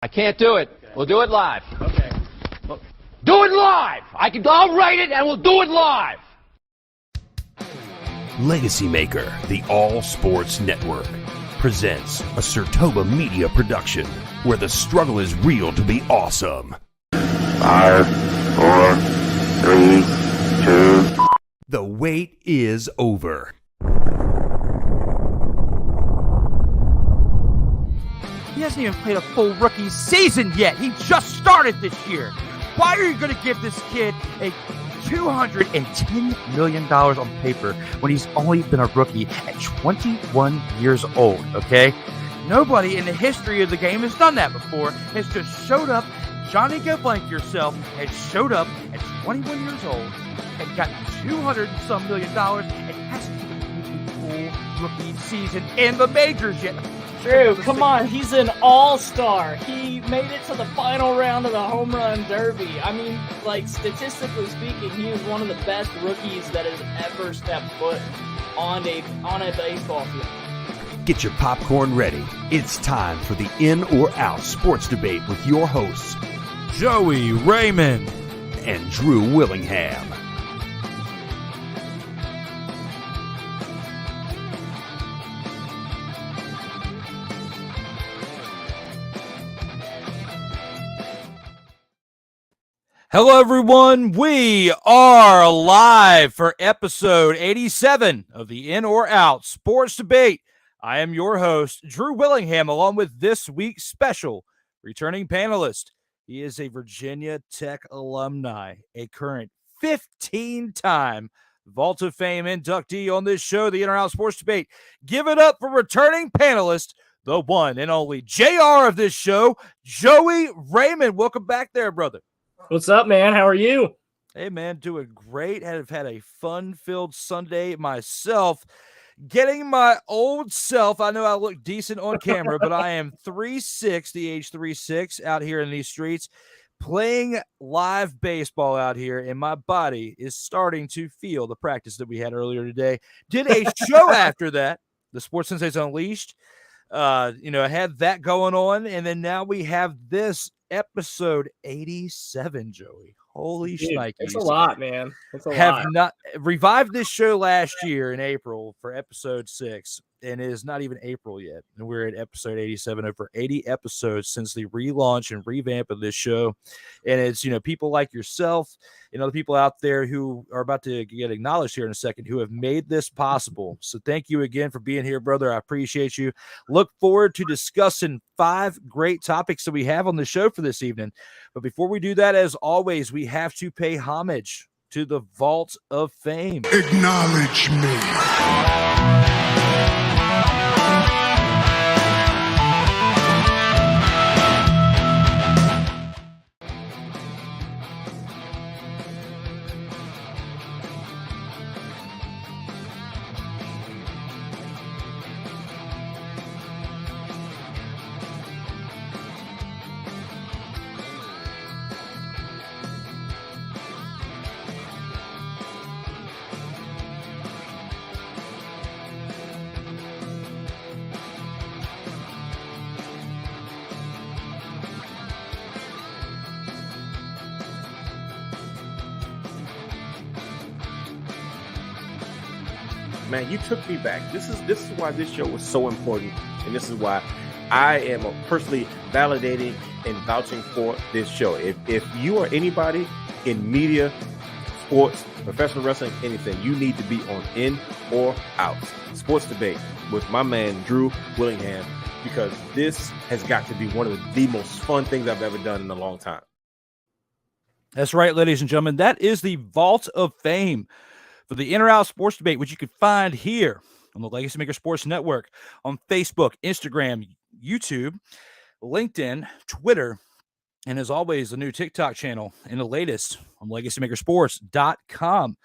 I can't do it. Okay. We'll do it live. Okay. Do it live! I'll write it and we'll do it live! LegacyMaker, the All Sports Network, presents a SIRTOBA media production where the struggle is real to be awesome. 5, 4, 3, 2. The wait is over. He hasn't even played a full rookie season yet. He just started this year. Why are you going to give this kid a $210 million on paper when he's only been a rookie at 21 years old, okay? Nobody in the history of the game has done that before. Has just showed up, Johnny Go Blank Yourself, has showed up at 21 years old and got $200 and some million and hasn't even played a full rookie season in the majors yet. Drew, come on, he's an all-star. He made it to the final round of the home run derby. I mean, like, statistically speaking, he is one of the best rookies that has ever stepped foot on a baseball field. Get your popcorn ready. It's time for the In or Out sports debate with your hosts, Joey Raymond and Drew Willingham. Hello, everyone. We are live for episode 87 of the In or Out Sports Debate. I am your host, Drew Willingham, along with this week's special returning panelist. He is a Virginia Tech alumni, a current 15-time Vault of Fame inductee on this show, the In or Out Sports Debate. Give it up for returning panelist, the one and only JR of this show, Joey Raymond. Welcome back there, brother. What's up, man? How are you? Hey, man, doing great. Have had a fun-filled Sunday myself. Getting my old self. I know I look decent on camera, but I am 3'6", the age 3'6", out here in these streets, playing live baseball out here, and my body is starting to feel the practice that we had earlier today. Did a show after that, the Sports Sensates Unleashed. I had that going on, and then now we have this episode 87, Joey. Holy shnikes. It's a lot, man. It's a lot. Have not revived this show last year in April for episode 6, and it is not even April yet. And we're at episode 87, over 80 episodes since the relaunch and revamp of this show. And it's, people like yourself and other people out there who are about to get acknowledged here in a second who have made this possible. So thank you again for being here, brother. I appreciate you. Look forward to discussing 5 great topics that we have on the show for this evening. But before we do that, as always, we have to pay homage to the Vault of Fame. Acknowledge me. Man, you took me back. This is why this show was so important, and this is why I am personally validating and vouching for this show. If you are anybody in media, sports, professional wrestling, anything, you need to be on In or Out Sports Debate with my man Drew Willingham, because this has got to be one of the most fun things I've ever done in a long time. That's right, ladies and gentlemen. That is the Vault of Fame for the In or Out Sports Debate, which you can find here on the LegacyMaker Sports Network, on Facebook, Instagram, YouTube, LinkedIn, Twitter, and as always, the new TikTok channel and the latest on LegacyMakerSports.com.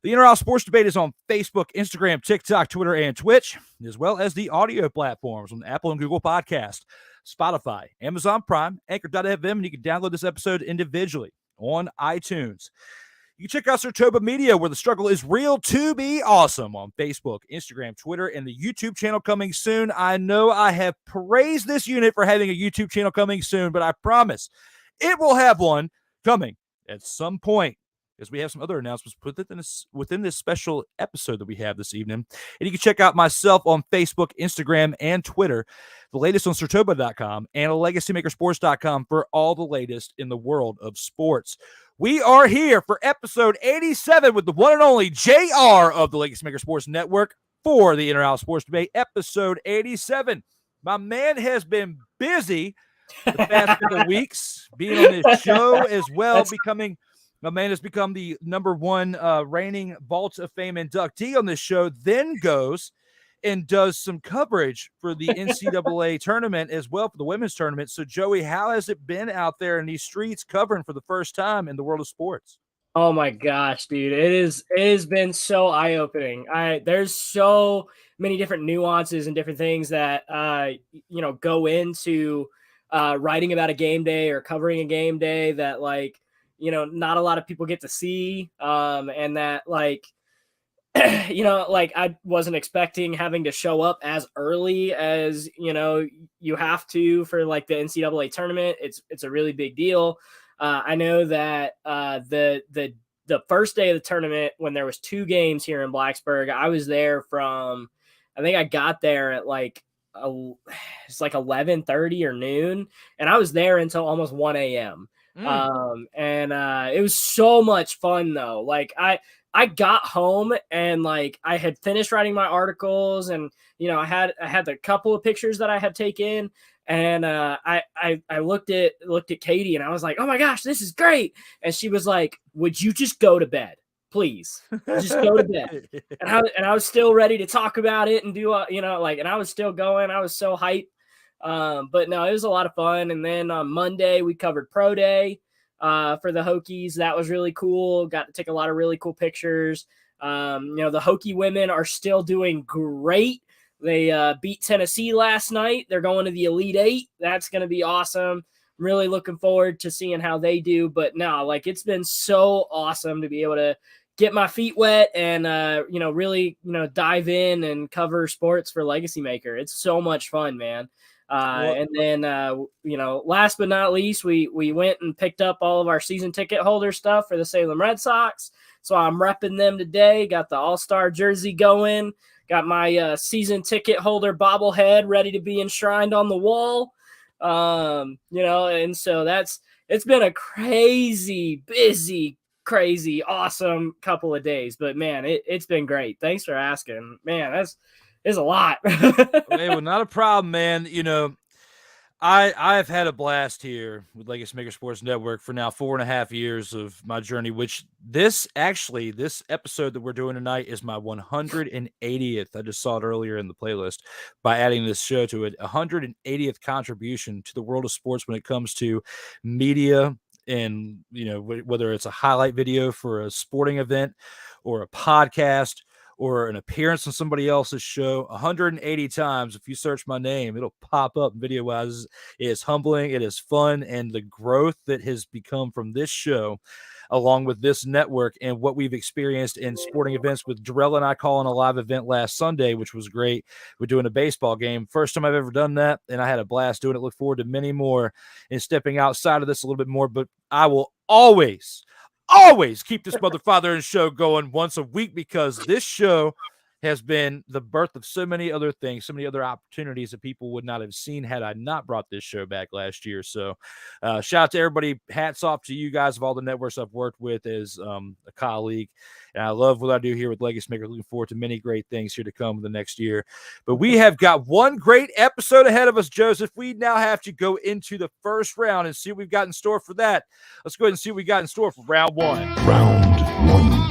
The In or Out Sports Debate is on Facebook, Instagram, TikTok, Twitter, and Twitch, as well as the audio platforms on Apple and Google Podcast, Spotify, Amazon Prime, Anchor.fm, and you can download this episode individually on iTunes. You You can check out SIRTOBA Media, where the struggle is real to be awesome, on Facebook, Instagram, Twitter, and the YouTube channel coming soon. I know I have praised this unit for having a YouTube channel coming soon, but I promise it will have one coming at some point, because we have some other announcements within this special episode that we have this evening. And you can check out myself on Facebook, Instagram, and Twitter, the latest on SIRTOBA.com and LegacyMakerSports.com for all the latest in the world of sports. We are here for episode 87 with the one and only JR of the Legacy Maker Sports Network for the Inner Out Sports Debate, episode 87. My man has been busy the past couple of weeks being on this show as well, my man has become the number one reigning Vault of Fame inductee on this show, then goes and does some coverage for the NCAA tournament as well, for the women's tournament. So, Joey, how has it been out there in these streets covering for the first time in the world of sports? Oh my gosh, dude. It has been so eye-opening. There's so many different nuances and different things that go into writing about a game day or covering a game day that not a lot of people get to see. And that I wasn't expecting having to show up as early as, you have to for the NCAA tournament. It's a really big deal. I know that the first day of the tournament, when there was 2 games here in Blacksburg, I was there from, I think I got there at it's 11:30 or noon, and I was there until almost 1 a.m. It was so much fun though. I got home and I had finished writing my articles, and I had a couple of pictures that I had taken, and I looked at Katie and I was like, oh my gosh, this is great. And she was like, would you just go to bed, please? Just go to bed. And I was still ready to talk about it and do and I was still going. I was so hyped. But no, it was a lot of fun. And then on Monday we covered Pro Day for the Hokies. That was really cool. Got to take a lot of really cool pictures. The Hokie women are still doing great. They beat Tennessee last night. They're going to the Elite Eight. That's going to be awesome. I'm really looking forward to seeing how they do. But no, it's been so awesome to be able to get my feet wet and, really, dive in and cover sports for Legacy Maker. It's so much fun, man. And then, last but not least, we went and picked up all of our season ticket holder stuff for the Salem Red Sox. So I'm repping them today. Got the All-Star jersey going. Got my season ticket holder bobblehead ready to be enshrined on the wall. And so it's been a crazy, busy, crazy, awesome couple of days. But man, it's been great. Thanks for asking. Man, that's a lot. Hey, well, not a problem, man. I've had a blast here with Legacy Maker Sports Network for now 4.5 years of my journey, which this episode that we're doing tonight is my 180th. I just saw it earlier in the playlist by adding this show to it. 180th contribution to the world of sports when it comes to media, and whether it's a highlight video for a sporting event or a podcast or an appearance on somebody else's show. 180 times. If you search my name, it'll pop up video-wise. It is humbling. It is fun. And the growth that has become from this show, along with this network and what we've experienced in sporting events, with Jarrell and I calling a live event last Sunday, which was great. We're doing a baseball game. First time I've ever done that, and I had a blast doing it. Look forward to many more and stepping outside of this a little bit more. But I will always keep this motherfather and show going once a week, because this show has been the birth of so many other things, so many other opportunities that people would not have seen had I not brought this show back last year. So shout out to everybody. Hats off to you guys of all the networks I've worked with as a colleague. And I love what I do here with Legacy Maker. Looking forward to many great things here to come the next year. But we have got one great episode ahead of us, Joseph. We now have to go into the first round and see what we've got in store for that. Let's go ahead and see what we got in store for round one. Round one.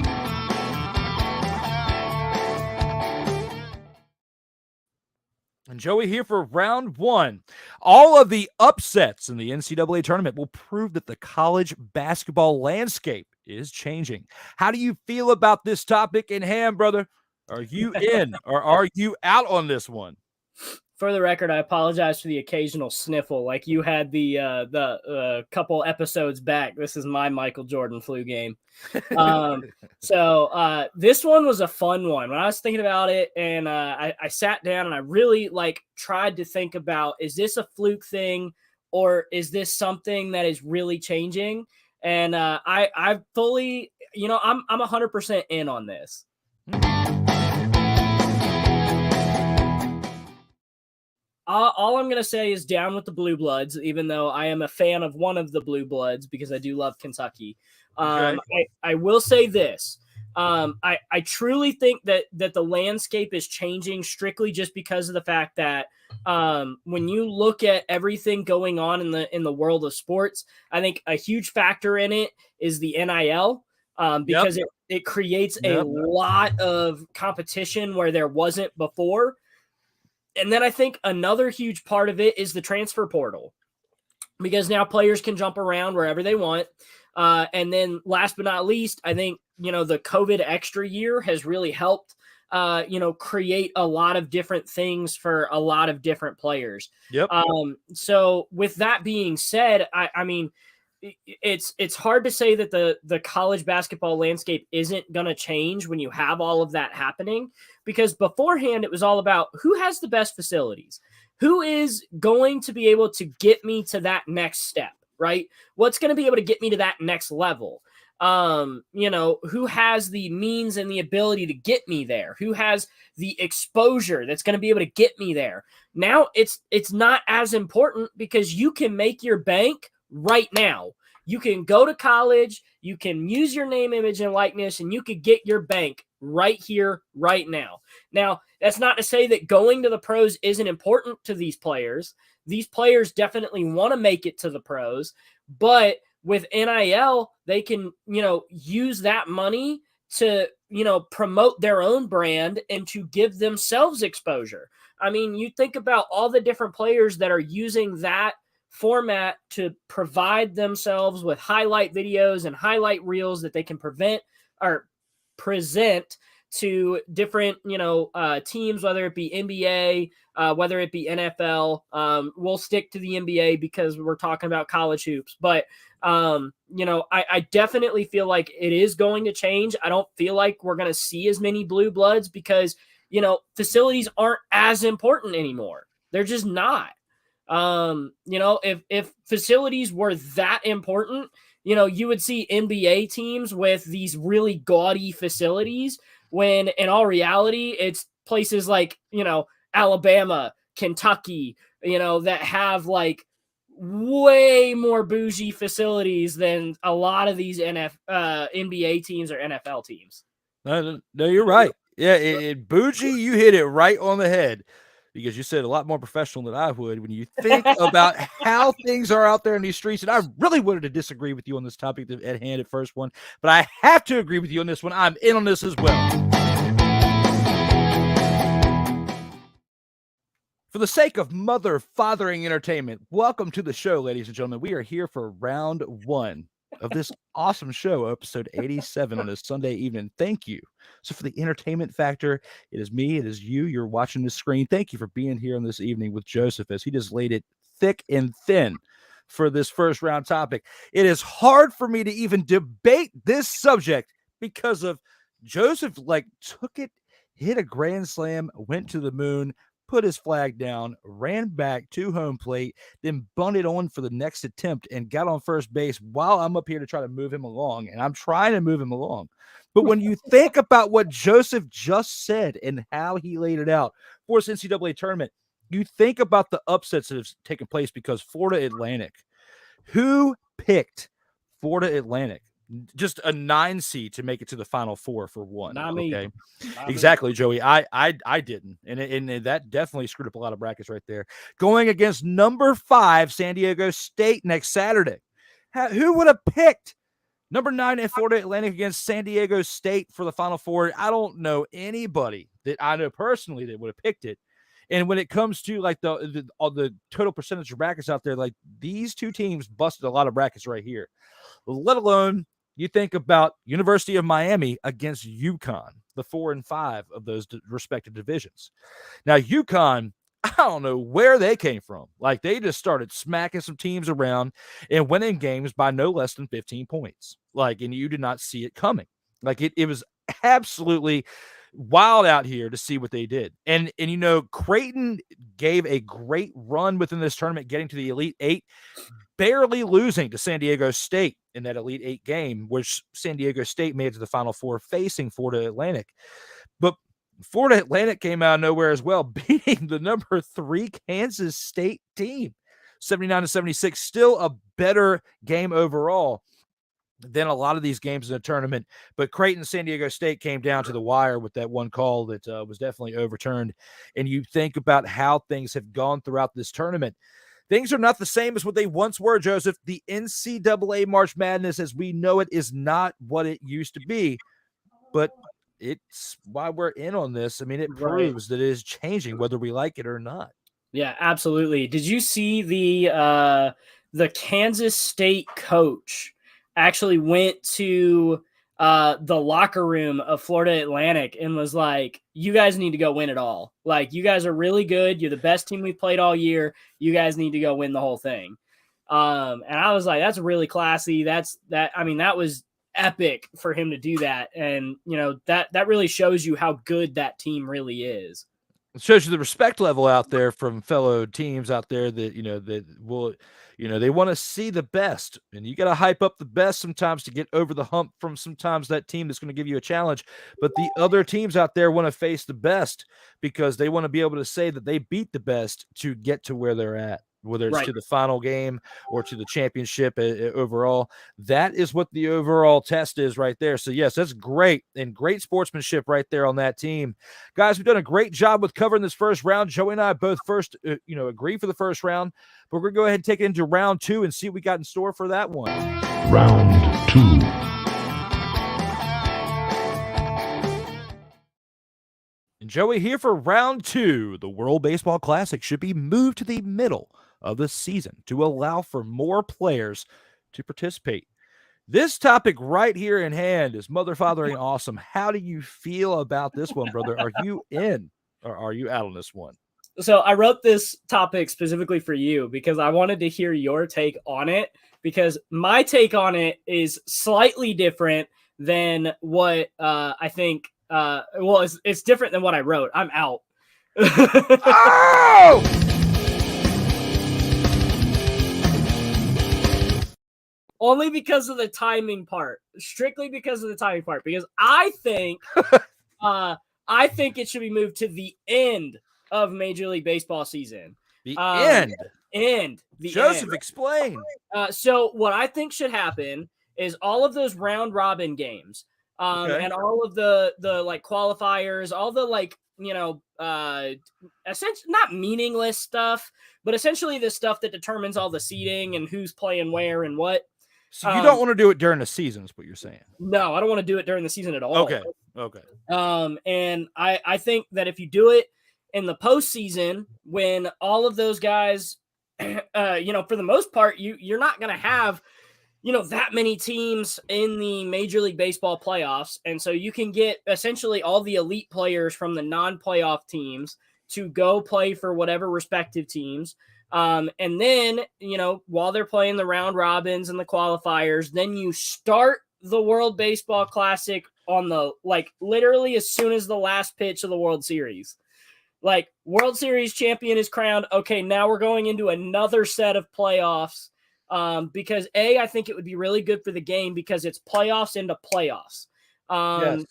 And Joey here for round one. All of the upsets in the NCAA tournament will prove that the college basketball landscape is changing. How do you feel about this topic in hand, brother? Are you in or are you out on this one? For the record, I apologize for the occasional sniffle. Like you had the couple episodes back. This is my Michael Jordan flu game. So this one was a fun one. When I was thinking about it, and I sat down and I really tried to think about, is this a fluke thing or is this something that is really changing? And I fully, I'm 100% in on this. All I'm going to say is down with the Blue Bloods, even though I am a fan of one of the Blue Bloods because I do love Kentucky. I will say this. I truly think that the landscape is changing strictly just because of the fact that when you look at everything going on in the world of sports, I think a huge factor in it is the NIL. Because it creates a lot of competition where there wasn't before. And then I think another huge part of it is the transfer portal, because now players can jump around wherever they want. And then last but not least, I think, the COVID extra year has really helped, create a lot of different things for a lot of different players. Yep. So with that being said, I mean, it's hard to say that the college basketball landscape isn't going to change when you have all of that happening, because beforehand it was all about who has the best facilities, who is going to be able to get me to that next step, right? What's going to be able to get me to that next level? Who has the means and the ability to get me there? Who has the exposure that's going to be able to get me there? Now it's not as important because you can make your bank right now. You can go to college, you can use your name, image, and likeness, and you could get your bank right here, right now. Now, that's not to say that going to the pros isn't important to these players. These players definitely want to make it to the pros, but with NIL, they can, use that money to, promote their own brand and to give themselves exposure. I mean, you think about all the different players that are using that format to provide themselves with highlight videos and highlight reels that they can present to different, teams, whether it be NBA, whether it be NFL. We'll stick to the NBA because we're talking about college hoops, but I definitely feel like it is going to change. I don't feel like we're going to see as many Blue Bloods because, facilities aren't as important anymore. They're just not. If facilities were that important, you would see NBA teams with these really gaudy facilities when in all reality, it's places like, Alabama, Kentucky, that have way more bougie facilities than a lot of these NBA teams or NFL teams. No, you're right. Yeah, bougie, you hit it right on the head. Because you said a lot more professional than I would when you think about how things are out there in these streets. And I really wanted to disagree with you on this topic at hand at first one, but I have to agree with you on this one. I'm in on this as well. For the sake of mother-fathering entertainment, welcome to the show, ladies and gentlemen. We are here for round one of this awesome show, episode 87 on a Sunday evening. Thank you. So for the entertainment factor, it is me, it is you, you're watching the screen. Thank you for being here on this evening with Joseph as he just laid it thick and thin for this first round topic. It is hard for me to even debate this subject because of Joseph took it, hit a grand slam, went to the moon, put his flag down, ran back to home plate, then bunted on for the next attempt and got on first base while I'm up here to try to move him along. And I'm trying to move him along. But when you think about what Joseph just said and how he laid it out for this NCAA tournament, you think about the upsets that have taken place because Florida Atlantic, who picked Florida Atlantic? Just a 9 seed to make it to the Final Four for one. Not me. Okay, exactly, Joey. I didn't, and that definitely screwed up a lot of brackets right there. Going against number 5 San Diego State next Saturday. Who would have picked number 9 in Florida Atlantic against San Diego State for the Final Four? I don't know anybody that I know personally that would have picked it. And when it comes to the total percentage of brackets out there, these two teams busted a lot of brackets right here. Let alone you think about University of Miami against UConn, the 4 and 5 of those respective divisions. Now, UConn, I don't know where they came from. Like, they just started smacking some teams around and winning games by no less than 15 points. Like, and you did not see it coming. Like, it was absolutely wild out here to see what they did. And Creighton gave a great run within this tournament, getting to the Elite Eight, barely losing to San Diego State in that Elite Eight game, which San Diego State made it to the Final Four facing Florida Atlantic. But Florida Atlantic came out of nowhere as well, beating the number 3 Kansas State team, 79-76. Still a better game overall than a lot of these games in the tournament. But Creighton, San Diego State came down to the wire with that one call that was definitely overturned. And you think about how things have gone throughout this tournament. Things are not the same as what they once were, Joseph. The NCAA March Madness, as we know it, is not what it used to be. But it's why we're in on this. I mean, it proves that it is changing, whether we like it or not. Yeah, absolutely. Did you see the Kansas State coach actually went to the locker room of Florida Atlantic and was like, you guys need to go win it all. Like, you guys are really good. You're the best team we've played all year. You guys need to go win the whole thing. And I was like, that's really classy. That was epic for him to do that. And, that really shows you how good that team really is. It shows you the respect level out there from fellow teams out there that, they want to see the best, and you got to hype up the best sometimes to get over the hump from sometimes that team that's going to give you a challenge. But the other teams out there want to face the best because they want to be able to say that they beat the best to get to where they're at, whether it's to the final game or to the championship overall. That is what the overall test is right there. So, yes, that's great, and great sportsmanship right there on that team. Guys, we've done a great job with covering this first round. Joey and I both agree for the first round, but we're going to go ahead and take it into round 2 and see what we got in store for that one. Round 2. And Joey here for round 2. The World Baseball Classic should be moved to the middle of the season to allow for more players to participate. This topic right here in hand is motherfathering awesome. How do you feel about this one, brother? Are you in or are you out on this one? So I wrote this topic specifically for you because I wanted to hear your take on it, because my take on it is slightly different than what I think. It's different than what I wrote. I'm out. Oh! Only because of the timing part. Strictly because of the timing part. Because I think it should be moved to the end of Major League Baseball season. The end. Joseph, explain. So what I think should happen is all of those round robin games, and all of the like qualifiers, all the essentially not meaningless stuff, but essentially the stuff that determines all the seeding and who's playing where and what. So you don't want to do it during the season, is what you're saying? No, I don't want to do it during the season at all. Okay. And I think that if you do it in the postseason, when all of those guys, for the most part, you're not going to have, that many teams in the Major League Baseball playoffs. And so you can get essentially all the elite players from the non-playoff teams to go play for whatever respective teams. And then, while they're playing the round robins and the qualifiers, then you start the World Baseball Classic on literally as soon as the last pitch of the World Series. Like, World Series champion is crowned. Okay, now we're going into another set of playoffs. Because I think it would be really good for the game because it's playoffs into playoffs. Yes.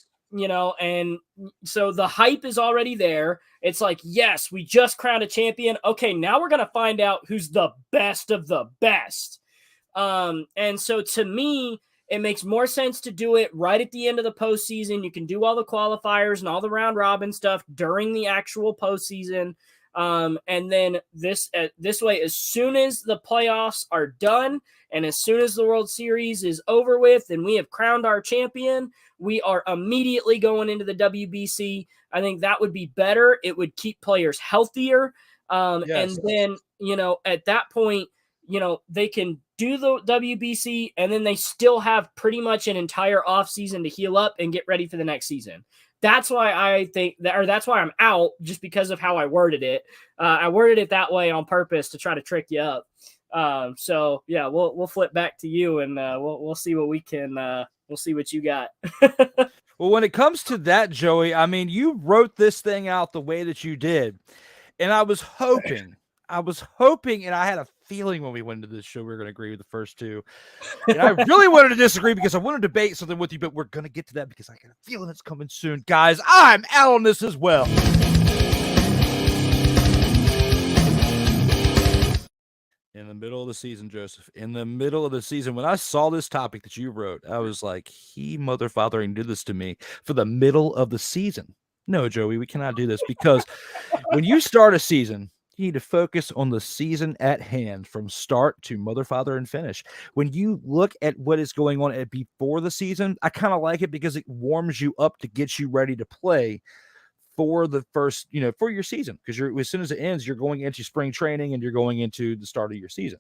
And so the hype is already there. It's like, yes, we just crowned a champion. Okay, now we're going to find out who's the best of the best. And so to me, it makes more sense to do it right at the end of the postseason. You can do all the qualifiers and all the round robin stuff during the actual postseason. And then this way, as soon as the playoffs are done and as soon as the World Series is over with and we have crowned our champion, we are immediately going into the WBC. I think that would be better. It would keep players healthier. Yes. And then, at that point, they can do the WBC and then they still have pretty much an entire offseason to heal up and get ready for the next season. that's why I think that, or that's why I'm out, just because of how I worded it. I worded it that way on purpose to try to trick you up. So yeah, we'll flip back to you, and we'll see what we can. We'll see what you got. Well, when it comes to that, Joey, I mean, you wrote this thing out the way that you did, and I was hoping, and I had a feeling when we went into this show we were going to agree with the first two, and I really wanted to disagree because I want to debate something with you, but we're going to get to that because I got a feeling it's coming soon, guys. I'm out on this as well. In the middle of the season, Joseph, in the middle of the season, when I saw this topic that you wrote, I was like, he motherfathering did this to me for the middle of the season. No, Joey, we cannot do this, because when you start a season, you need to focus on the season at hand from start to motherfather and finish. When you look at what is going on before the season, I kind of like it because it warms you up to get you ready to play for the first, for your season, because as soon as it ends, you're going into spring training and you're going into the start of your season.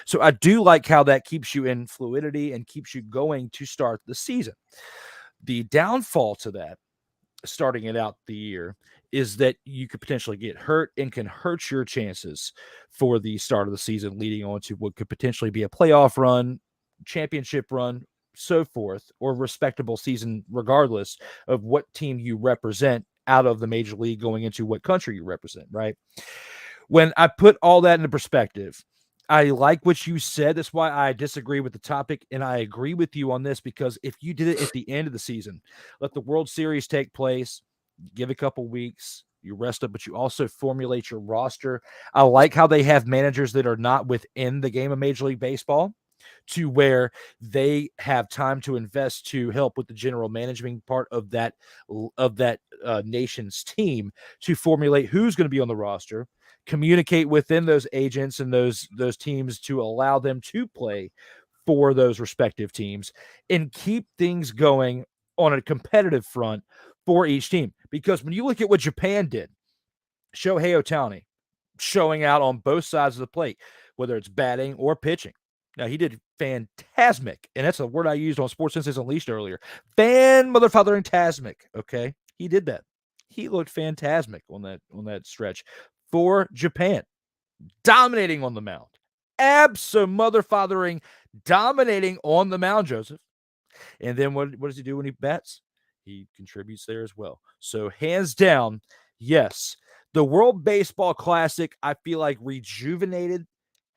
So I do like how that keeps you in fluidity and keeps you going to start the season. The downfall to that, starting it out the year, is that you could potentially get hurt and can hurt your chances for the start of the season, leading on to what could potentially be a playoff run, championship run, so forth, or respectable season, regardless of what team you represent out of the major league going into what country you represent, right? When I put all that into perspective, I like what you said. That's why I disagree with the topic, and I agree with you on this, because if you did it at the end of the season, let the World Series take place, give a couple weeks, you rest up, but you also formulate your roster. I like how they have managers that are not within the game of Major League Baseball, to where they have time to invest to help with the general management part of that nation's team, to formulate who's going to be on the roster, communicate within those agents and those teams to allow them to play for those respective teams, and keep things going on a competitive front for each team. Because when you look at what Japan did, Shohei Ohtani showing out on both sides of the plate, whether it's batting or pitching. Now, he did phantasmic, and that's a word I used on Sports Senses Unleashed earlier. Fan-motherfathering-tasmic, okay? He did that. He looked phantasmic on that stretch for Japan, dominating on the mound. Abso-motherfathering dominating on the mound, Joseph. And then what does he do when he bats? He contributes there as well. So, hands down, yes, the World Baseball Classic, I feel like, rejuvenated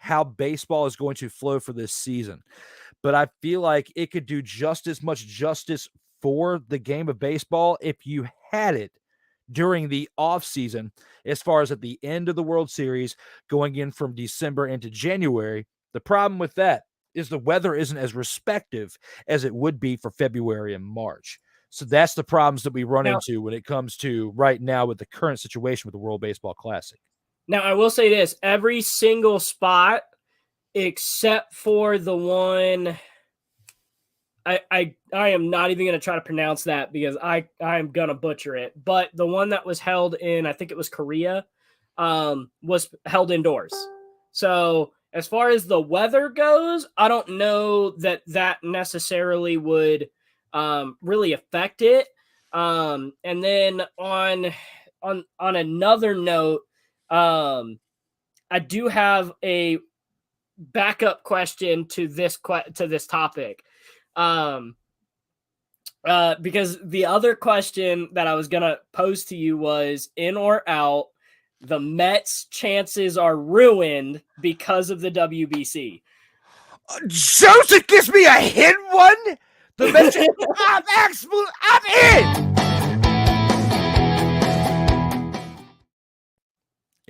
how baseball is going to flow for this season. But I feel like it could do just as much justice for the game of baseball if you had it during the off season, as far as at the end of the World Series, going in from December into January. The problem with that is the weather isn't as respective as it would be for February and March. So that's the problems that we run into when it comes to right now with the current situation with the World Baseball Classic. Now, I will say this, every single spot except for the one, I am not even going to try to pronounce that because I am going to butcher it, but the one that was held in, I think it was Korea, was held indoors. So as far as the weather goes, I don't know that necessarily would really affect it. And then on another note, I do have a backup question to this topic, because the other question that I was gonna pose to you was, in or out, the Mets' chances are ruined because of the WBC. Joseph gives me a hit one. The Mets, I'm in.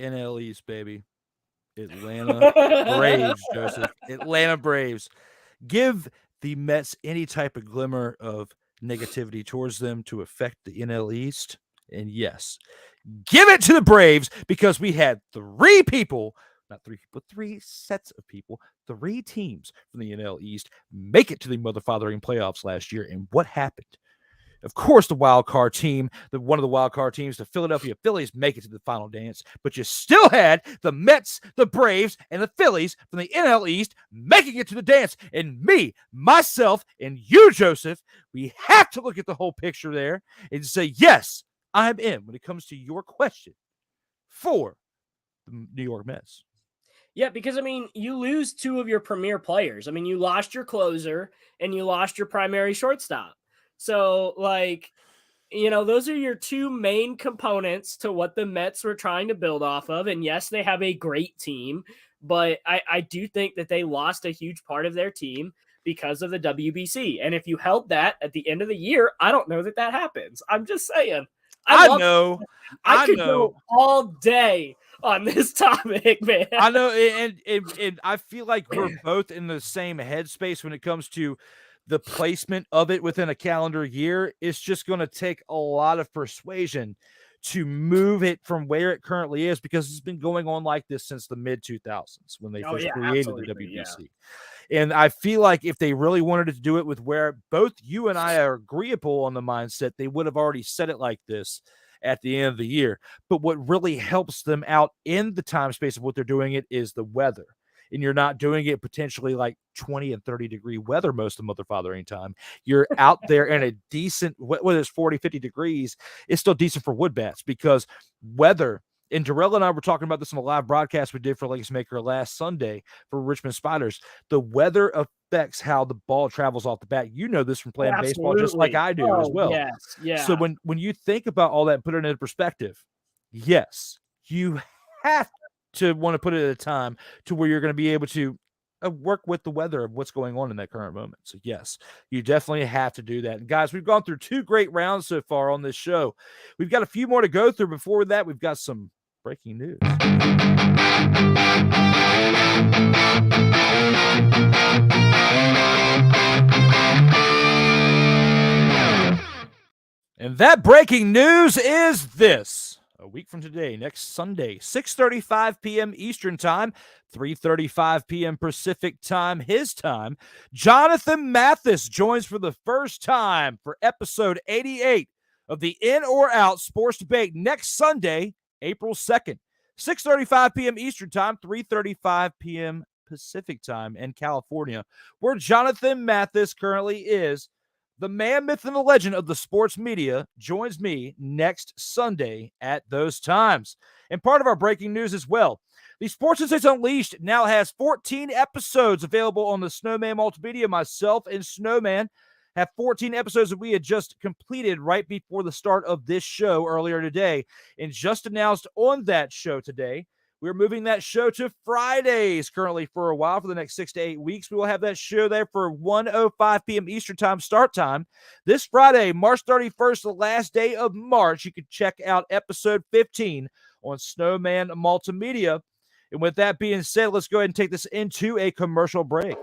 NL East, baby. Atlanta Braves, Joseph. Atlanta Braves. Give the Mets any type of glimmer of negativity towards them to affect the NL East. And yes, give it to the Braves, because we had three sets of people, three teams from the NL East make it to the motherfathering playoffs last year. And what happened? Of course, the wild card team, one of the wild card teams, the Philadelphia Phillies, make it to the final dance, but you still had the Mets, the Braves, and the Phillies from the NL East making it to the dance. And me, myself, and you, Joseph, we have to look at the whole picture there and say, yes, I'm in when it comes to your question for the New York Mets. Yeah, because, I mean, you lose two of your premier players. I mean, you lost your closer and you lost your primary shortstop. So, like, you know, those are your two main components to what the Mets were trying to build off of. And yes, they have a great team, but I do think that they lost a huge part of their team because of the WBC. And if you held that at the end of the year, I don't know that happens. I'm just saying. I could go all day on this topic, man. I know, and I feel like we're both in the same headspace when it comes to the placement of it within a calendar year. It's just going to take a lot of persuasion to move it from where it currently is, because it's been going on like this since the mid-2000s when they first created the WBC. Yeah. And I feel like if they really wanted to do it with where both you and I are agreeable on the mindset, they would have already said it like this at the end of the year. But what really helps them out in the time space of what they're doing it is the weather. And you're not doing it potentially like 20 and 30 degree weather most of the motherfathering time. You're out there in a decent, whether it's 40, 50 degrees, it's still decent for wood bats, because weather, and Darrell and I were talking about this on a live broadcast we did for LegacyMaker last Sunday for Richmond Spiders. The weather affects how the ball travels off the bat. You know this from playing baseball just like I do as well. Yes, yeah. So when you think about all that and put it into perspective, yes, you have to want to put it at a time to where you're going to be able to work with the weather of what's going on in that current moment. So yes, you definitely have to do that. And guys, we've gone through 2 great rounds so far on this show. We've got a few more to go through. Before that, we've got some breaking news. And that breaking news is this. A week from today, next Sunday, 6:35 p.m. Eastern Time, 3:35 p.m. Pacific Time, his time, Jonathan Mathis joins for the first time for episode 88 of the In or Out Sports Debate next Sunday, April 2nd, 6:35 p.m. Eastern Time, 3:35 p.m. Pacific Time in California, where Jonathan Mathis currently is. The man, myth, and the legend of the sports media joins me next Sunday at those times. And part of our breaking news as well, the Sports Insights Unleashed now has 14 episodes available on the Snowman Multimedia. Myself and Snowman have 14 episodes that we had just completed right before the start of this show earlier today. And just announced on that show today, we're moving that show to Fridays currently for a while. For the next 6 to 8 weeks, we will have that show there for 1:05 p.m. Eastern Time start time. This Friday, March 31st, the last day of March, you can check out episode 15 on Snowman Multimedia. And with that being said, let's go ahead and take this into a commercial break.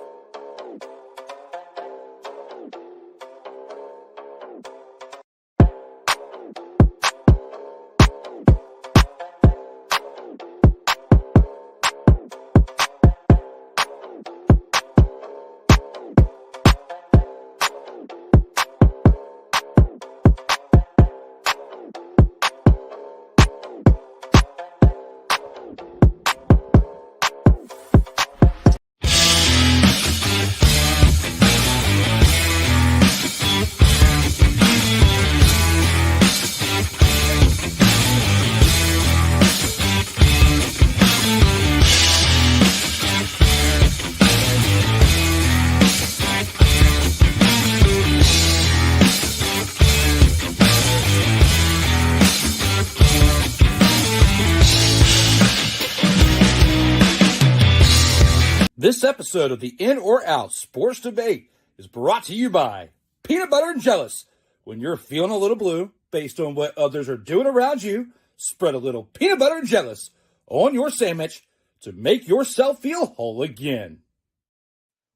This episode of the In or Out Sports Debate is brought to you by Peanut Butter and Jealous. When you're feeling a little blue based on what others are doing around you, spread a little peanut butter and jealous on your sandwich to make yourself feel whole again.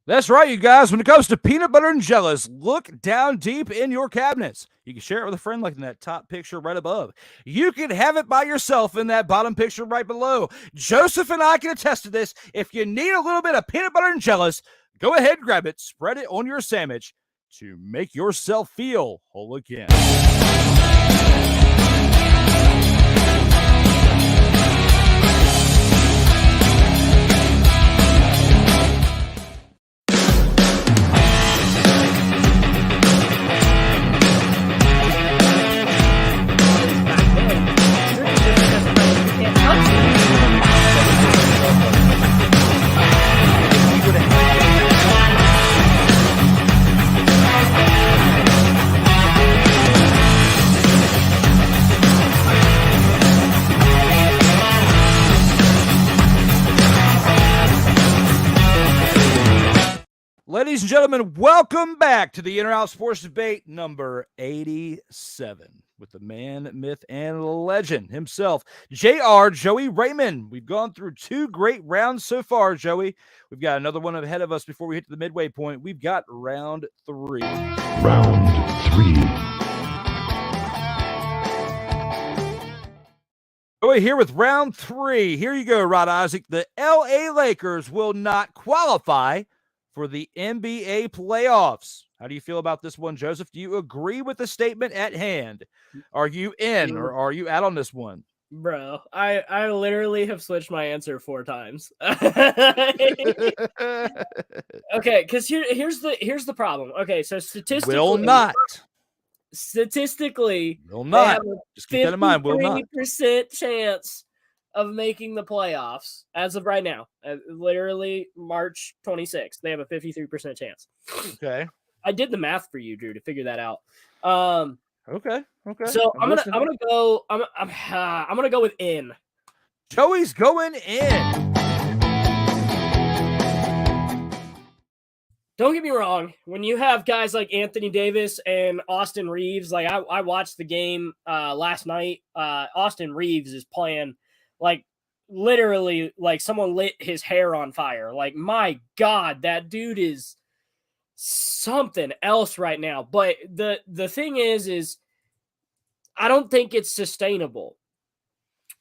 That's right, you guys. When it comes to peanut butter and jealous, look down deep in your cabinets. You can share it with a friend like in that top picture right above. You can have it by yourself in that bottom picture right below. Joseph and I can attest to this. If you need a little bit of peanut butter and jealous, go ahead, grab it, spread it on your sandwich. to make yourself feel whole again. Ladies and gentlemen, welcome back to the In or Out Sports Debate number 87 with the man, myth, and legend himself, JR Joey Raymond. We've gone through 2 great rounds so far, Joey. We've got another one ahead of us before we hit the midway point. We've got round 3. Round 3. Joey here with round 3. Here you go, Rod Isaac. The LA Lakers will not qualify for the NBA playoffs. How do you feel about this one, Joseph? Do you agree with the statement at hand? Are you in or are you out on this one? Bro, I literally have switched my answer 4 times. Okay, because here's the problem. Okay, so statistically, will not. Statistically, Will not. Just keep that in mind. Will not. 50% chance of making the playoffs as of right now. Literally March 26th, they have a 53% chance. Okay. I did the math for you, Drew, to figure that out. Okay. So I'm gonna go with in. Joey's going in. Don't get me wrong. When you have guys like Anthony Davis and Austin Reeves, like I watched the game last night. Austin Reeves is playing like literally like someone lit his hair on fire. Like, my God, that dude is something else right now. But the thing is I don't think it's sustainable.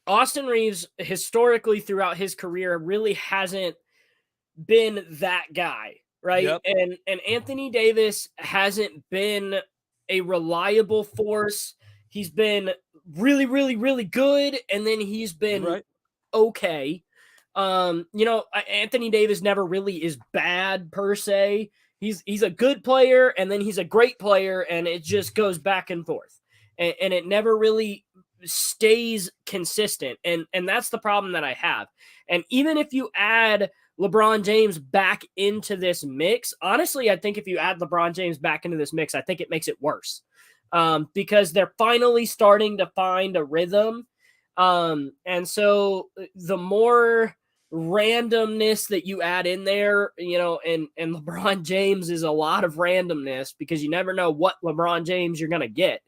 Austin Reeves historically throughout his career really hasn't been that guy, right? Yep. And Anthony Davis hasn't been a reliable force. He's been really, really, really good, and then he's been okay. Anthony Davis never really is bad per se. He's a good player, and then he's a great player, and it just goes back and forth. And it never really stays consistent. And that's the problem that I have. And even if you add LeBron James back into this mix, honestly, I think if you add LeBron James back into this mix, I think it makes it worse. Because they're finally starting to find a rhythm. And so the more randomness that you add in there, and LeBron James is a lot of randomness because you never know what LeBron James you're going to get.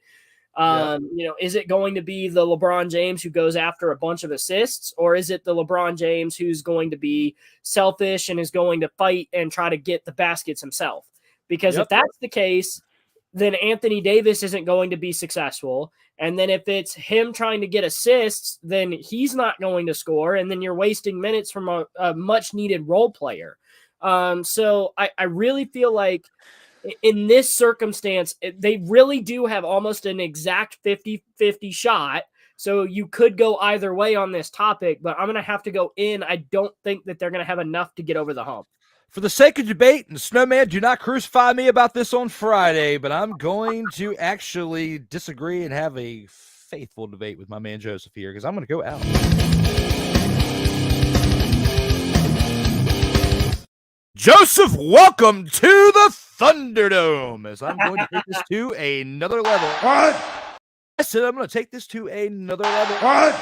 Is it going to be the LeBron James who goes after a bunch of assists, or is it the LeBron James who's going to be selfish and is going to fight and try to get the baskets himself? Because if that's the case, then Anthony Davis isn't going to be successful. And then if it's him trying to get assists, then he's not going to score. And then you're wasting minutes from a much needed role player. So I really feel like in this circumstance, they really do have almost an exact 50-50 shot. So you could go either way on this topic, but I'm going to have to go in. I don't think that they're going to have enough to get over the hump. For the sake of debate, and Snowman, do not crucify me about this on Friday, but I'm going to actually disagree and have a faithful debate with my man Joseph here because I'm going to go out. Joseph, welcome to the Thunderdome, as I'm going to take this to another level. What? I said I'm going to take this to another level. What?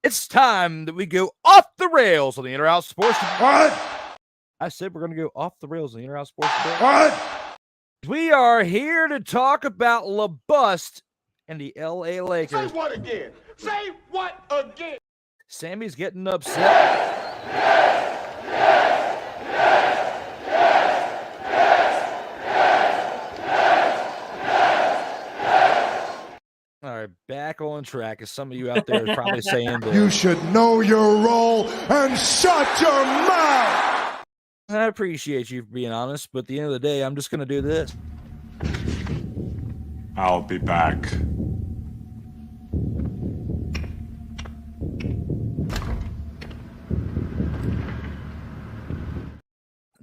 It's time that we go off the rails on the In or Out Sports Debate. What? I said we're going to go off the rails on the In or Out Sports Debate. What? We are here to talk about LaBust and the LA Lakers. Say what again? Say what again? Sammy's getting upset. All right, back on track, as some of you out there are probably saying that. You should know your role and shut your mouth. I appreciate you for being honest, but at the end of the day, I'm just going to do this. I'll be back.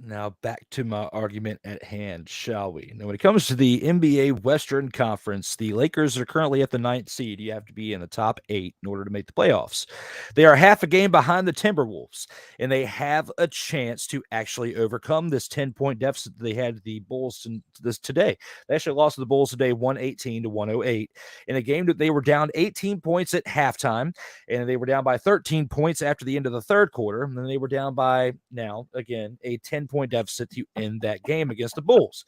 Now back to my argument at hand, shall we? Now, when it comes to the NBA Western Conference, the Lakers are currently at the 9th seed. You have to be in the top 8 in order to make the playoffs. They are half a game behind the Timberwolves, and they have a chance to actually overcome this 10-point deficit that they had the Bulls today. They actually lost to the Bulls today 118-108 in a game that they were down 18 points at halftime, and they were down by 13 points after the end of the third quarter, and then they were down by, now, again, a 10-point deficit to end that game against the Bulls.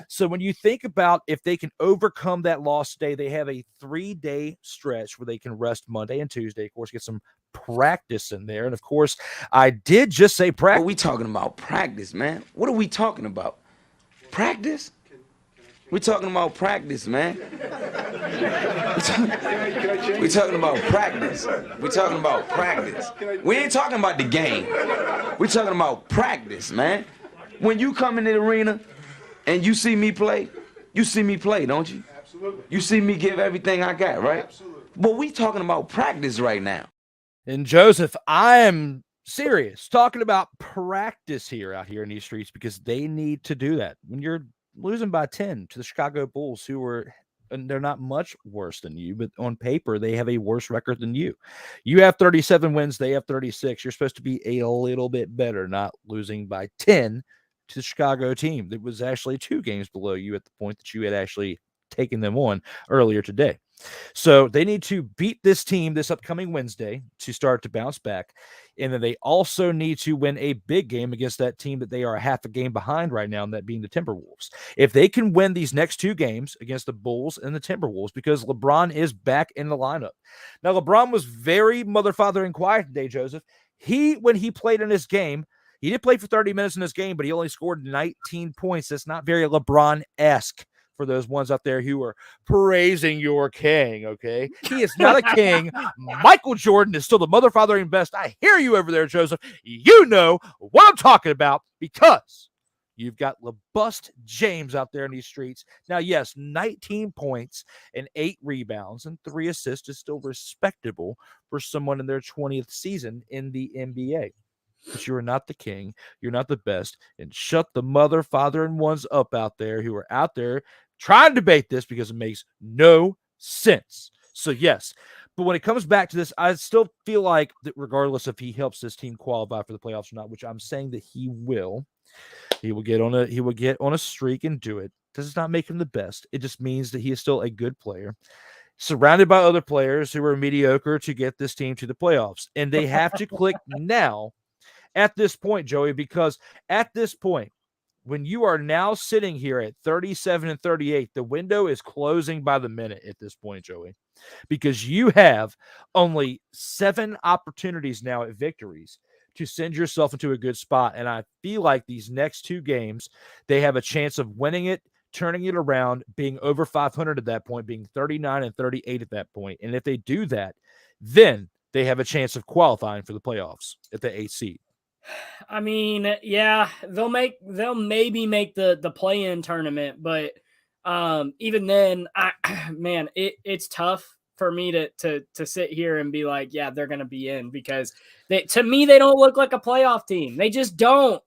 So when you think about if they can overcome that loss today, they have a 3-day stretch where they can rest Monday and Tuesday, of course, get some practice in there. And of course, I did just say practice. What are we talking about? Practice, man. What are we talking about? Practice? We're talking about practice, man. We're talking about practice. We're talking about practice. We ain't talking about the game. We're talking about practice, man. When you come in the arena and you see me play, don't you? Absolutely. You see me give everything I got, right? Absolutely. But we talking about practice right now. And Joseph, I am serious talking about practice out here in these streets, because they need to do that. When you're losing by 10 to the Chicago Bulls, and they're not much worse than you, but on paper, they have a worse record than you. You have 37 wins. They have 36. You're supposed to be a little bit better, not losing by 10 to the Chicago team that was actually 2 games below you at the point that you had actually taken them on earlier today. So they need to beat this team this upcoming Wednesday to start to bounce back. And then they also need to win a big game against that team that they are half a game behind right now, and that being the Timberwolves. If they can win these next 2 games against the Bulls and the Timberwolves, because LeBron is back in the lineup. Now, LeBron was very mother-father and quiet today, Joseph. When he played in this game, he did play for 30 minutes in this game, but he only scored 19 points. That's not very LeBron-esque. For those ones out there who are praising your king, okay? He is not a king. Michael Jordan is still the mother-fathering best. I hear you over there, Joseph. You know what I'm talking about, because you've got LeBust James out there in these streets. Now, yes, 19 points and 8 rebounds and 3 assists is still respectable for someone in their 20th season in the NBA. But you are not the king. You're not the best. And shut the mother, father, and ones up out there who are out there trying to debate this, because it makes no sense. So, yes. But when it comes back to this, I still feel like that regardless if he helps this team qualify for the playoffs or not, which I'm saying that he will get on a streak and do it. This does not make him the best. It just means that he is still a good player, surrounded by other players who are mediocre to get this team to the playoffs. And they have to click now at this point, Joey, because at this point, when you are now sitting here at 37 and 38, the window is closing by the minute at this point, Joey, because you have only 7 opportunities now at victories to send yourself into a good spot. And I feel like these next 2 games, they have a chance of winning it, turning it around, being over 500 at that point, being 39 and 38 at that point. And if they do that, then they have a chance of qualifying for the playoffs at the 8th seed. I mean, yeah, they'll maybe make the play-in tournament, but even then, it's tough for me to sit here and be like, yeah, they're going to be in, because to me, they don't look like a playoff team. They just don't.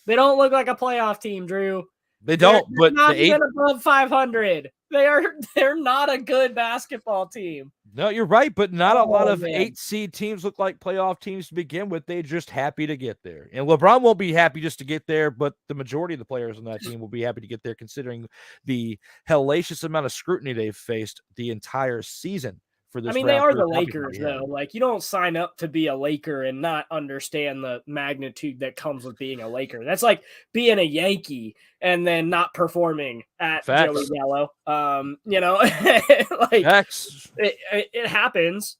They don't look like a playoff team, Drew. They don't, they're not even above 500. They're not a good basketball team. No, you're right, but not a lot of 8 seed teams look like playoff teams to begin with. They're just happy to get there. And LeBron won't be happy just to get there, but the majority of the players on that team will be happy to get there, considering the hellacious amount of scrutiny they've faced the entire season. I mean, they are the Lakers, though. Like, you don't sign up to be a Laker and not understand the magnitude that comes with being a Laker. That's like being a Yankee and then not performing at Joey Gallo. Like, it happens.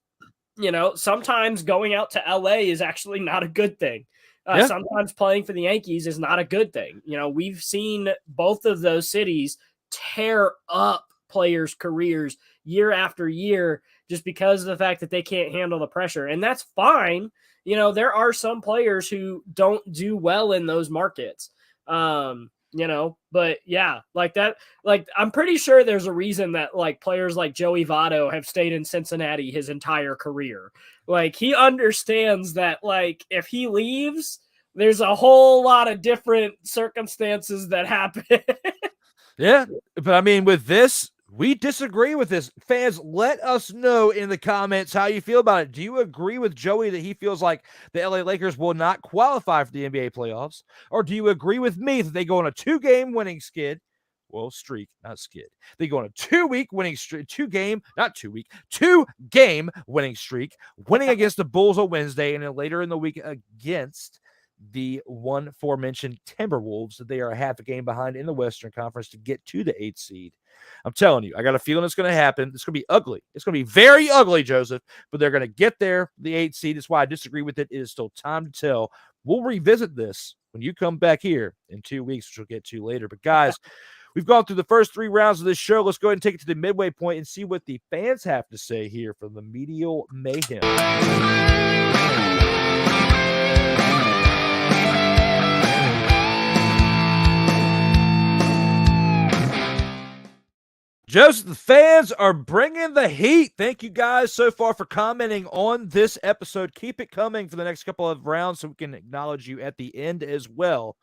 You know, sometimes going out to LA is actually not a good thing. Sometimes playing for the Yankees is not a good thing. You know, we've seen both of those cities tear up players' careers year after year, just because of the fact that they can't handle the pressure. And that's fine. You know, there are some players who don't do well in those markets. You But yeah, like that, like I'm pretty sure there's a reason that like players like Joey Votto have stayed in Cincinnati his entire career. Like he understands that like if he leaves, there's a whole lot of different circumstances that happen. Yeah, but I mean, with this, we disagree with this. Fans, let us know in the comments how you feel about it. Do you agree with Joey that he feels like the LA Lakers will not qualify for the NBA playoffs? Or do you agree with me that they go on a 2-game winning skid? Well, streak, not skid. They go on a 2-week winning streak, 2-game winning streak, winning against the Bulls on Wednesday, and then later in the week against the one aforementioned Timberwolves. They are a half a game behind in the Western Conference to get to the 8th seed. I'm telling you, I got a feeling it's going to happen. It's going to be ugly. It's going to be very ugly, Joseph, but they're going to get there, the 8th seed. That's why I disagree with it. It is still time to tell. We'll revisit this when you come back here in 2 weeks, which we'll get to later. But guys, we've gone through the first 3 rounds of this show. Let's go ahead and take it to the midway point and see what the fans have to say here from the Medial Mayhem. Joseph, the fans are bringing the heat. Thank you guys so far for commenting on this episode. Keep it coming for the next couple of rounds so we can acknowledge you at the end as well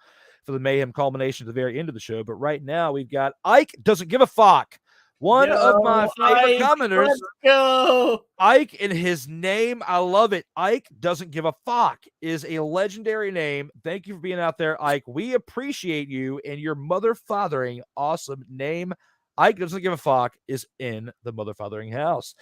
for the Mayhem culmination at the very end of the show. But right now we've got Ike Doesn't Give a Fuck. One of my favorite commenters. Let's go. Ike and his name, I love it. Ike Doesn't Give a Fuck is a legendary name. Thank you for being out there, Ike. We appreciate you and your mother-fathering awesome name. Ike Doesn't Give a Fuck is in the mother-fathering house.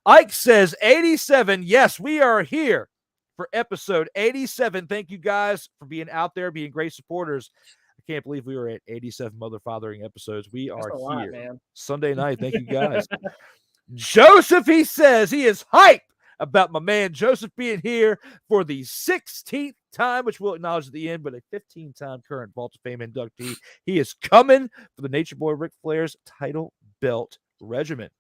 Ike says 87. Yes, we are here for episode 87. Thank you guys for being out there, being great supporters. I can't believe we were at 87 mother-fathering episodes. We are here man. Sunday night. Thank you guys. Joseph, he says he is hyped about my man Joseph being here for the 16th time, which we'll acknowledge at the end, but a 15-time current Vault of Fame inductee. He is coming for the Nature Boy Ric Flair's title belt regiment.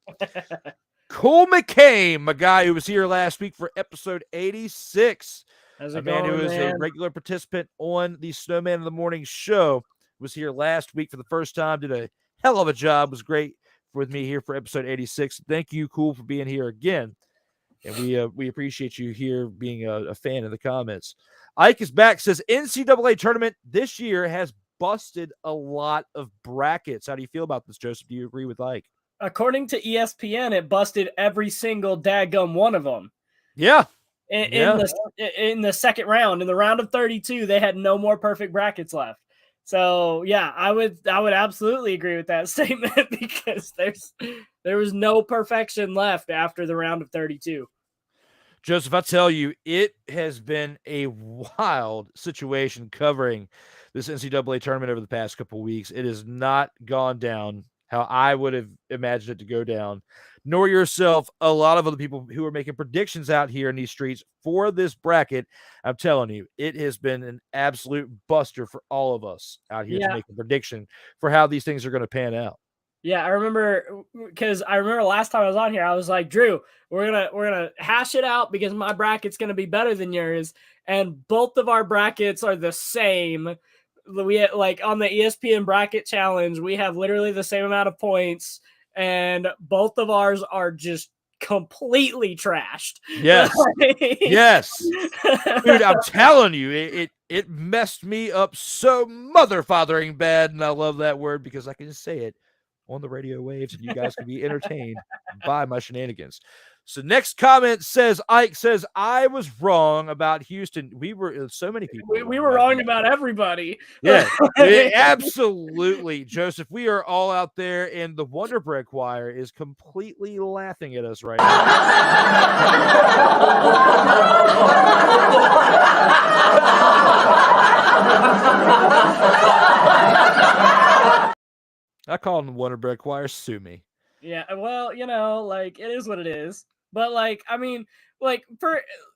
Cole McCain, my guy who was here last week for episode 86. How's A it man going, who is man? a regular participant on the Snowman in the Morning show, was here last week for the first time, did a hell of a job, was great with me here for episode 86. Thank you, Cool, for being here again. And we appreciate you here being a fan in the comments. Ike is back, says NCAA tournament this year has busted a lot of brackets. How do you feel about this, Joseph? Do you agree with Ike? According to ESPN, it busted every single daggum one of them. Yeah. In the second round, in the round of 32, they had no more perfect brackets left. So yeah, I would absolutely agree with that statement because there was no perfection left after the round of 32. Joseph, I tell you, it has been a wild situation covering this NCAA tournament over the past couple of weeks. It has not gone down how I would have imagined it to go down, nor yourself, a lot of other people who are making predictions out here in these streets for this bracket. I'm telling you, it has been an absolute buster for all of us out here to make a prediction for how these things are going to pan out. Yeah, I remember because last time I was on here, I was like, Drew, we're gonna hash it out because my bracket's gonna be better than yours, and both of our brackets are the same. We like on the ESPN bracket challenge, we have literally the same amount of points, and both of ours are just completely trashed. Yes, yes, dude, I'm telling you, it messed me up so mother-fathering bad, and I love that word because I can just say it on the radio waves, and you guys can be entertained by my shenanigans. So next comment says, Ike says, I was wrong about Houston. We were so many people. We were wrong about everybody. Yeah, absolutely, Joseph. We are all out there, and the Wonder Bread Choir is completely laughing at us right now. I call them the Wonder Bread Choir. Sue me. Yeah, well, like it is what it is. But like, I mean, like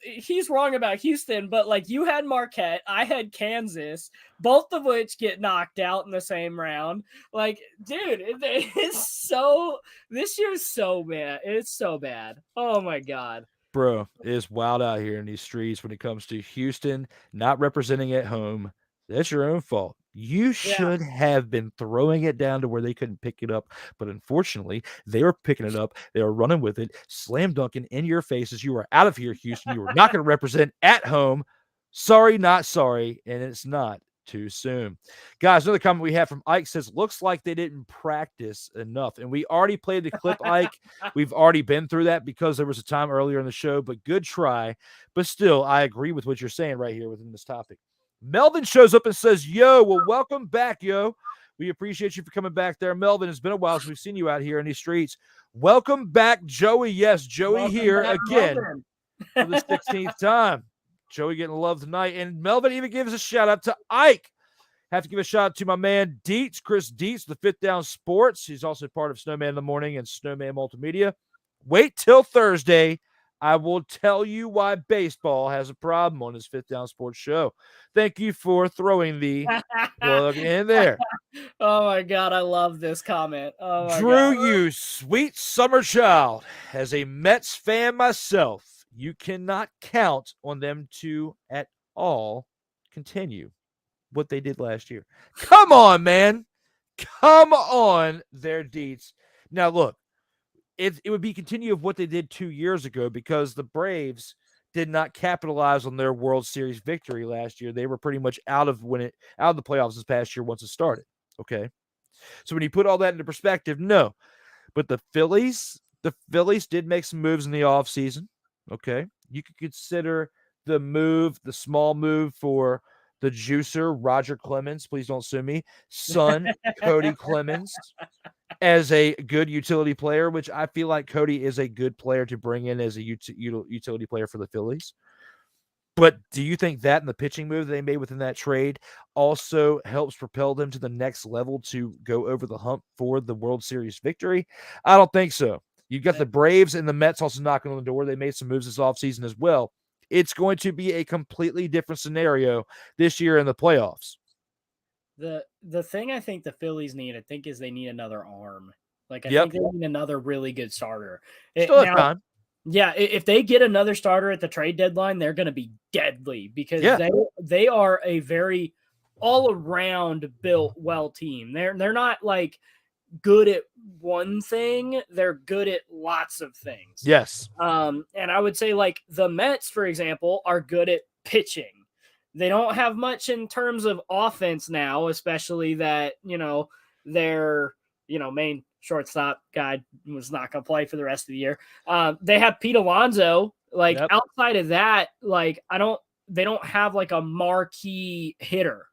he's wrong about Houston, but like you had Marquette, I had Kansas, both of which get knocked out in the same round. Like, dude, this year's so bad. It's so bad. Oh my God. Bro, it is wild out here in these streets when it comes to Houston not representing at home. That's your own fault. You should have been throwing it down to where they couldn't pick it up. But unfortunately, they were picking it up. They were running with it, slam dunking in your faces. You are out of here, Houston. You were not going to represent at home. Sorry, not sorry. And it's not too soon. Guys, another comment we have from Ike says, looks like they didn't practice enough. And we already played the clip, Ike. We've already been through that because there was a time earlier in the show, but good try. But still, I agree with what you're saying right here within this topic. Melvin shows up and says, yo, well, welcome back, yo. We appreciate you for coming back there. Melvin, it's been a while since we've seen you out here in these streets. Welcome back, Joey. Yes, Joey welcome here again for the 16th time. Joey getting love tonight. And Melvin even gives a shout out to Ike. Have to give a shout out to my man Dietz, Chris Dietz, the Fifth Down Sports. He's also part of Snowman in the Morning and Snowman Multimedia. Wait till Thursday. I will tell you why baseball has a problem on his Fifth Down Sports show. Thank you for throwing the plug in there. Oh, my God. I love this comment. Oh, my Drew, God. you sweet summer child. As a Mets fan myself, you cannot count on them to at all continue what they did last year. Come on, man. Come on, their Deets. Now, look. It would be continue of what they did 2 years ago because the Braves did not capitalize on their World Series victory last year. They were pretty much out of the playoffs this past year once it started. Okay. So when you put all that into perspective, no. But the Phillies did make some moves in the offseason. Okay. You could consider the small move for the juicer, Roger Clemens, please don't sue me, son, Cody Clemens, as a good utility player, which I feel like Cody is a good player to bring in as a utility player for the Phillies. But do you think that and the pitching move they made within that trade also helps propel them to the next level to go over the hump for the World Series victory? I don't think so. You've got the Braves and the Mets also knocking on the door. They made some moves this offseason as well. It's going to be a completely different scenario this year in the playoffs. The thing I think the Phillies need, is they need another arm. I think they need another really good starter. Still have time. Yeah, if they get another starter at the trade deadline, they're going to be deadly because they are a very all-around built well team. They're not good at one thing, they're good at lots of things. Yes. And I would say the Mets, for example, are good at pitching. They don't have much in terms of offense now, especially that, their, main shortstop guy was not going to play for the rest of the year. They have Pete Alonso. Outside of that, they don't have a marquee hitter.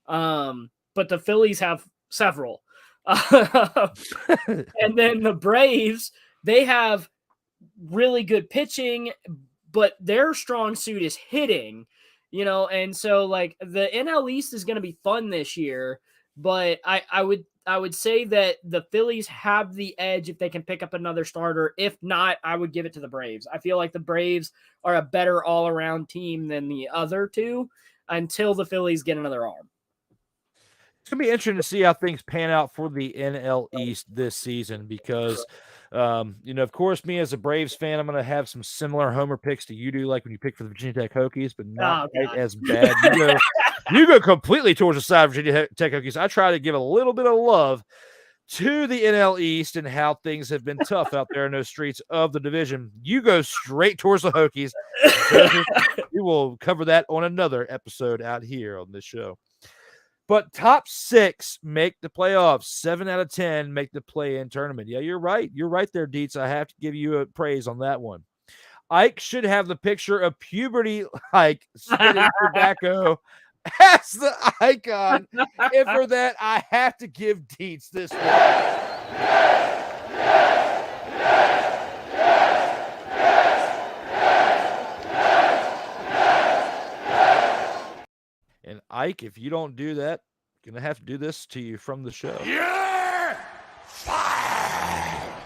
But the Phillies have several. And then the Braves, they have really good pitching, but their strong suit is hitting, and so the NL East is going to be fun this year, but I would say that the Phillies have the edge if they can pick up another starter. If not, I would give it to the Braves. I feel like the Braves are a better all-around team than the other two until the Phillies get another arm. It's going to be interesting to see how things pan out for the NL East this season because, of course, me as a Braves fan, I'm going to have some similar homer picks to you do, like when you pick for the Virginia Tech Hokies, but not quite as bad. You go completely towards the side of Virginia Tech Hokies. I try to give a little bit of love to the NL East and how things have been tough out there in those streets of the division. You go straight towards the Hokies. We will cover that on another episode out here on this show. But top 6 make the playoffs. 7 out of 10 make the play-in tournament. Yeah, you're right. You're right there, Dietz. I have to give you a praise on that one. Ike should have the picture of puberty Ike spitting tobacco as the icon. And for that, I have to give Dietz this one. And Ike, if you don't do that, I'm going to have to do this to you from the show. You're fired!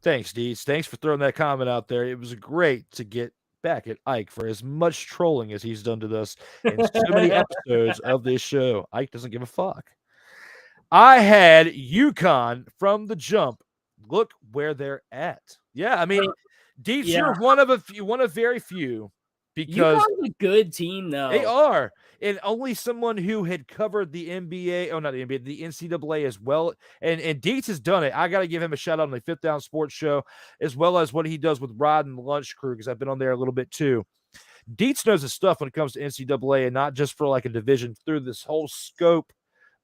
Thanks, Dietz. Thanks for throwing that comment out there. It was great to get back at Ike for as much trolling as he's done to us in so many episodes of this show. Ike doesn't give a fuck. I had UConn from the jump. Look where they're at. Yeah, I mean, Dietz, you're one of very few because UConn's a good team, though. they are. And only someone who had covered the NBA, not the NBA, the NCAA as well. And Dietz has done it. I got to give him a shout out on the Fifth Down Sports Show, as well as what he does with Rod and the Lunch Crew, because I've been on there a little bit too. Dietz knows his stuff when it comes to NCAA, and not just for like a division, through this whole scope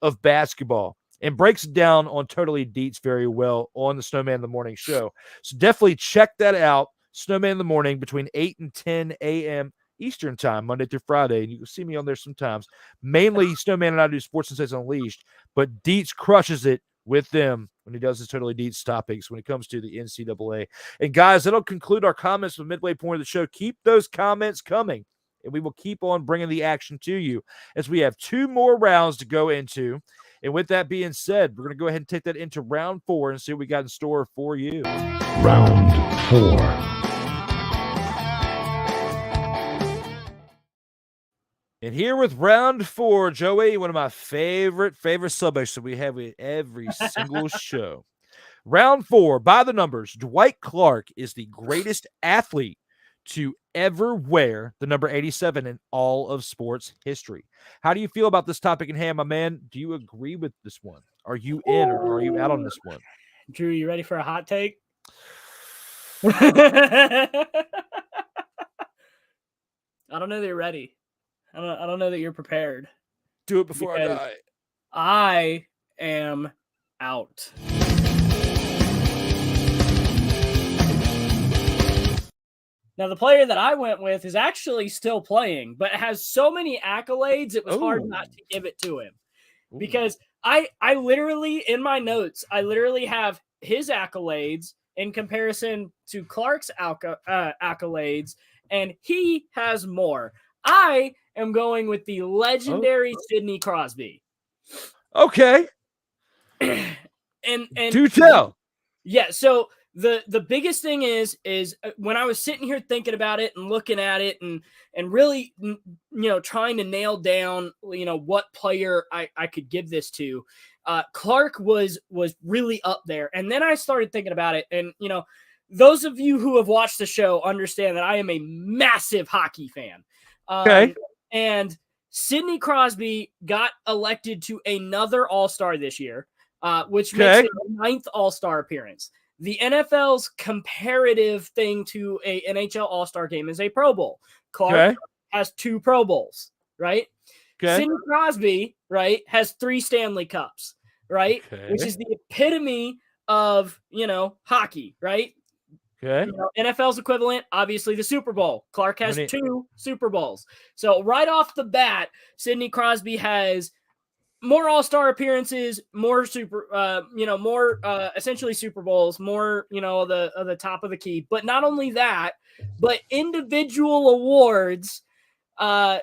of basketball, and breaks it down on Totally Dietz very well on the Snowman in the Morning show. So definitely check that out. Snowman in the Morning between 8 and 10 a.m. Eastern time, Monday through Friday. And you can see me on there sometimes. Mainly Snowman and I do Sports Insights Unleashed, but Dietz crushes it with them when he does his Totally Dietz topics when it comes to the NCAA. And guys, that'll conclude our comments from the midway point of the show. Keep those comments coming, and we will keep on bringing the action to you as we have 2 more rounds to go into. And with that being said, we're going to go ahead and take that into round 4 and see what we got in store for you. Round 4. And here with round 4, Joey, one of my favorite subjects that we have with every single show. Round 4, by the numbers, Dwight Clark is the greatest athlete to ever wear the number 87 in all of sports history. How do you feel about this topic in hand, my man? Do you agree with this one? Are you in or are you out on this one? Drew, you ready for a hot take? I don't know that you're ready. I don't know that you're prepared. Do it before I die. I am out. Now, the player that I went with is actually still playing, but has so many accolades, it was hard not to give it to him. Because I literally, in my notes, I literally have his accolades in comparison to Clark's accolades, and he has more. I am going with the legendary Sidney Crosby. Okay. and Do tell. Yeah, so the biggest thing is when I was sitting here thinking about it and looking at it and really, trying to nail down, what player I could give this to, Clark was really up there. And then I started thinking about it, and, those of you who have watched the show understand that I am a massive hockey fan. Okay. And Sidney Crosby got elected to another All-Star this year, which makes it a 9th All-Star appearance. The NFL's comparative thing to a NHL All-Star game is a Pro Bowl. Clark has 2 Pro Bowls, right? Sidney Crosby, right, has 3 Stanley Cups, right? Which is the epitome of, hockey, right? Okay. NFL's equivalent, obviously the Super Bowl. Clark has 2 Super Bowls. So right off the bat, Sidney Crosby has more All-Star appearances, more essentially Super Bowls, more, the top of the key. But not only that, but individual awards,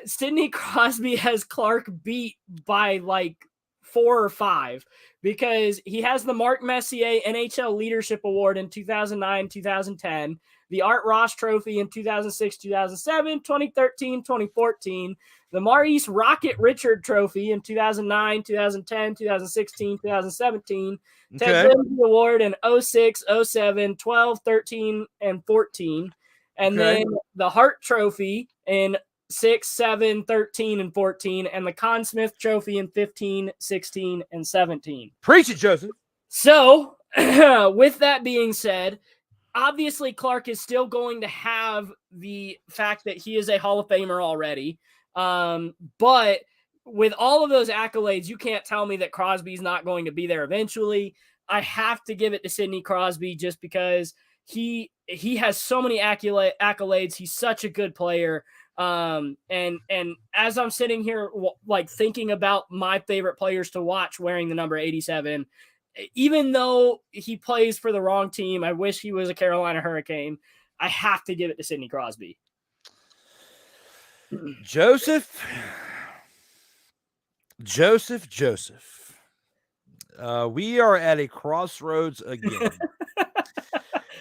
Sidney Crosby has Clark beat by like 4 or 5, because he has the Mark Messier NHL Leadership Award in 2009, 2010, the Art Ross Trophy in 2006, 2007, 2013, 2014, the Maurice Rocket Richard Trophy in 2009, 2010, 2016, 2017, Ted Lindsay Award in 06, 07, 12, 13, and 14, and then the Hart Trophy in 6, 7, 13, and 14, and the Conn Smythe Trophy in 15, 16, and 17. Preach it, Joseph. So, with that being said, obviously Clark is still going to have the fact that he is a Hall of Famer already. But with all of those accolades, you can't tell me that Crosby's not going to be there eventually. I have to give it to Sidney Crosby just because he has so many accolades. He's such a good player. And as I'm sitting here, like thinking about my favorite players to watch wearing the number 87, even though he plays for the wrong team, I wish he was a Carolina Hurricane. I have to give it to Sidney Crosby. Joseph. We are at a crossroads again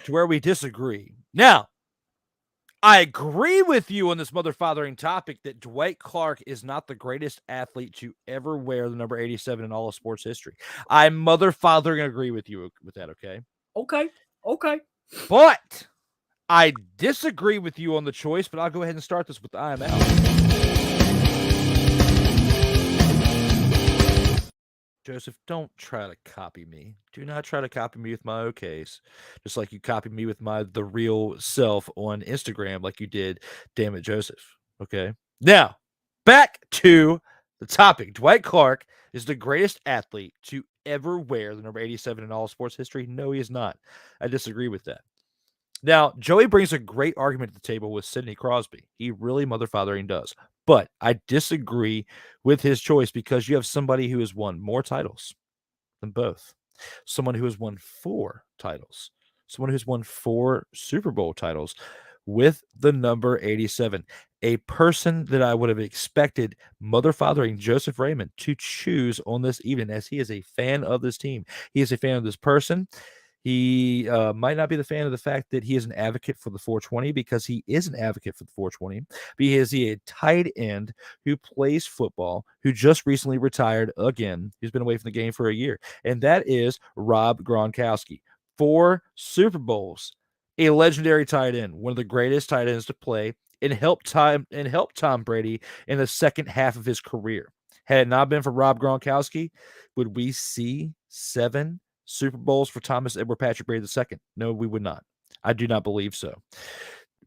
to where we disagree. Now, I agree with you on this motherfathering topic that Dwight Clark is not the greatest athlete to ever wear the number 87 in all of sports history. I motherfathering agree with you with that, okay? Okay. But I disagree with you on the choice, but I'll go ahead and start this with the I am out. Joseph, don't try to copy me. Do not try to copy me with my OKs. Just like you copied me with my the real self on Instagram like you did. Damn it, Joseph. Okay. Now, back to the topic. Dwight Clark is the greatest athlete to ever wear the number 87 in all sports history. No, he is not. I disagree with that. Now, Joey brings a great argument to the table with Sidney Crosby. He really mother-fathering does. But I disagree with his choice because you have somebody who has won more titles than both. Someone who has won 4 titles. Someone who's won 4 Super Bowl titles with the number 87. A person that I would have expected mother-fathering Joseph Raymond to choose on this evening, as he is a fan of this team. He is a fan of this person. He might not be the fan of the fact that he is an advocate for the 420, because he is an advocate for the 420. But he is a tight end who plays football, who just recently retired again. He's been away from the game for a year. And that is Rob Gronkowski. 4 Super Bowls, a legendary tight end, one of the greatest tight ends to play, and helped Tom Brady in the second half of his career. Had it not been for Rob Gronkowski, would we see 7 Super Bowls for Thomas Edward Patrick Brady II? No, we would not. I do not believe so.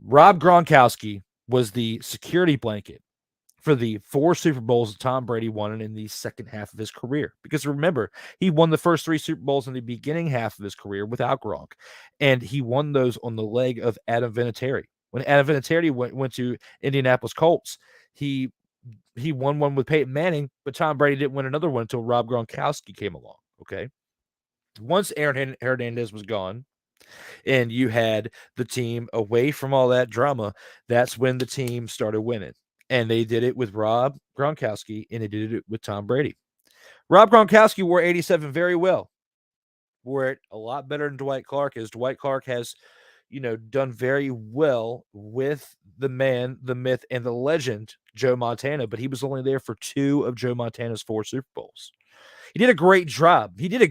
Rob Gronkowski was the security blanket for the 4 Super Bowls that Tom Brady won in the second half of his career. Because remember, he won the first 3 Super Bowls in the beginning half of his career without Gronk. And he won those on the leg of Adam Vinatieri. When Adam Vinatieri went to Indianapolis Colts, he won one with Peyton Manning, but Tom Brady didn't win another one until Rob Gronkowski came along. Okay. Once Aaron Hernandez was gone and you had the team away from all that drama, that's when the team started winning. And they did it with Rob Gronkowski, and they did it with Tom Brady. Rob Gronkowski wore 87 very well. Wore it a lot better than Dwight Clark is. Dwight Clark has, done very well with the man, the myth, and the legend, Joe Montana, but he was only there for 2 of Joe Montana's 4 Super Bowls. He did a great job. He did a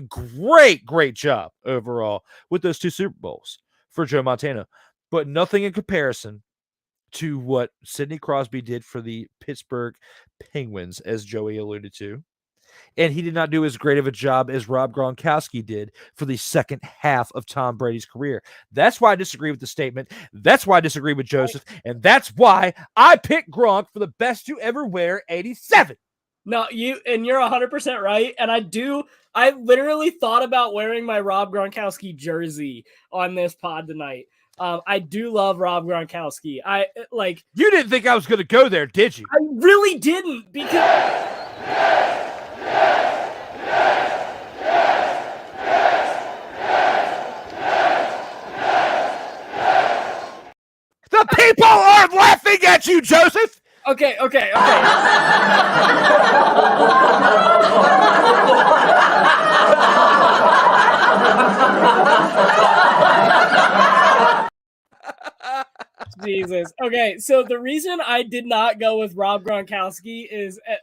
great job overall with those 2 Super Bowls for Joe Montana, but nothing in comparison to what Sidney Crosby did for the Pittsburgh Penguins, as Joey alluded to. And he did not do as great of a job as Rob Gronkowski did for the second half of Tom Brady's career. That's why I disagree with the statement. That's why I disagree with Joseph. And that's why I picked Gronk for the best to ever wear 87. No, you're 100% right. And I literally thought about wearing my Rob Gronkowski jersey on this pod tonight. I do love Rob Gronkowski. You didn't think I was going to go there, did you? I really didn't, because the people are laughing at you, Joseph. Okay. Jesus. Okay, so the reason I did not go with Rob Gronkowski is, I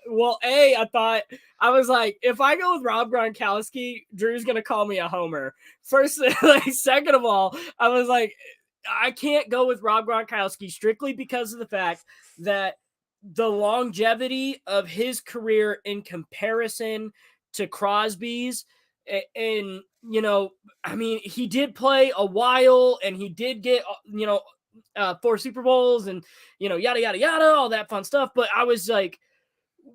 was like, if I go with Rob Gronkowski, Drew's gonna call me a homer. First, second of all, I was like, I can't go with Rob Gronkowski strictly because of the fact that the longevity of his career in comparison to Crosby's, and he did play a while, and he did get 4 Super Bowls, and yada yada yada, all that fun stuff. But I was like,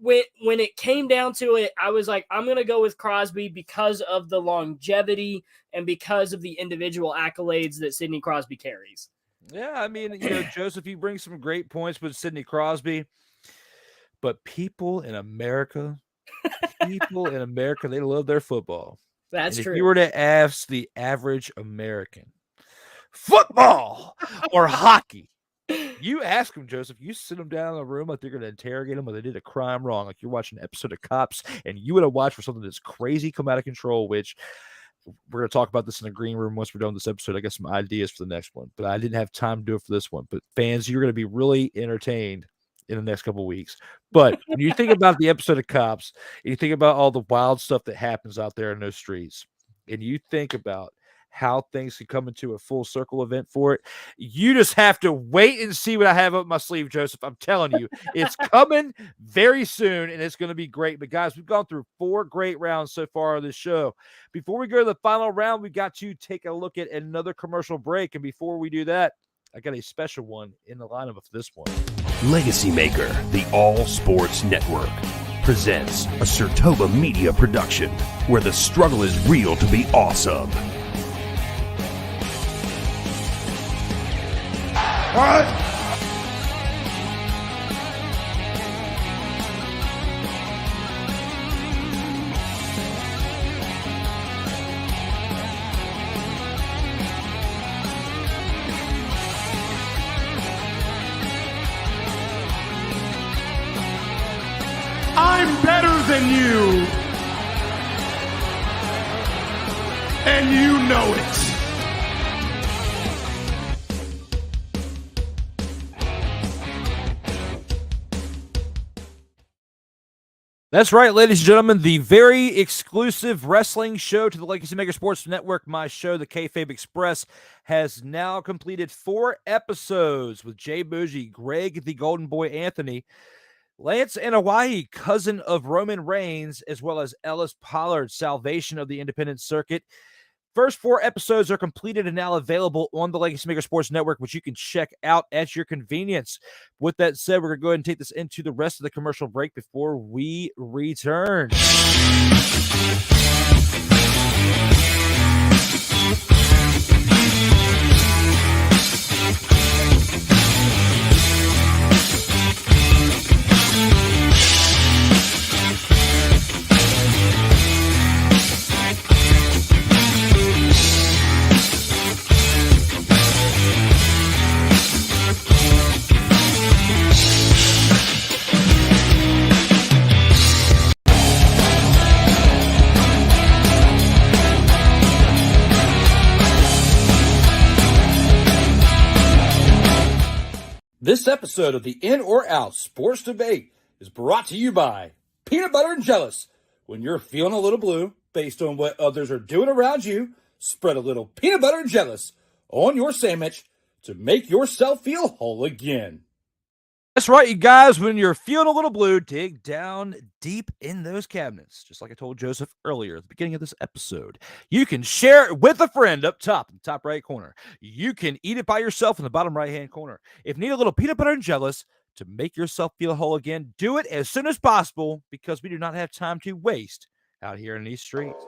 when it came down to it, I was like, I'm gonna go with Crosby because of the longevity and because of the individual accolades that Sidney Crosby carries. Yeah, Joseph, you bring some great points with Sidney Crosby, but people in America, they love their football. That's true. If you were to ask the average American, football or hockey, you ask them, Joseph, you sit them down in a room like they're going to interrogate them, or they did a crime wrong, like you're watching an episode of Cops, and you would have watched for something that's crazy come out of control, which we're going to talk about this in the green room once we're done with this episode. I got some ideas for the next one, but I didn't have time to do it for this one. But fans, you're going to be really entertained in the next couple of weeks. But when you think about the episode of Cops, and you think about all the wild stuff that happens out there in those streets, and you think about how things can come into a full circle event for it. You just have to wait and see what I have up my sleeve, Joseph. I'm telling you, it's coming very soon, and it's going to be great. But, guys, we've gone through 4 great rounds so far of this show. Before we go to the final round, we've got to take a look at another commercial break. And before we do that, I got a special one in the lineup for this one. LegacyMaker, the All Sports Network, presents a SIRTOBA media production where the struggle is real to be awesome. What? I'm better than you. And you know it. That's right, ladies and gentlemen, the very exclusive wrestling show to the LegacyMaker Sports Network, my show, the Kayfabe Express, has now completed 4 episodes with Jay Bougie, Greg the Golden Boy Anthony, Lance Anoa'i, cousin of Roman Reigns, as well as Ellis Pollard, salvation of the independent circuit. First 4 episodes are completed and now available on the LegacyMaker Sports Network, which you can check out at your convenience. With that said, we're going to go ahead and take this into the rest of the commercial break before we return. This episode of the In or Out Sports Debate is brought to you by Peanut Butter and Jealous. When you're feeling a little blue based on what others are doing around you, spread a little peanut butter and jealous on your sandwich to make yourself feel whole again. That's right, you guys. When you're feeling a little blue, dig down deep in those cabinets. Just like I told Joseph earlier at the beginning of this episode. You can share it with a friend up top in the top right corner. You can eat it by yourself in the bottom right-hand corner. If you need a little peanut butter and jealous to make yourself feel whole again, do it as soon as possible because we do not have time to waste out here in these streets.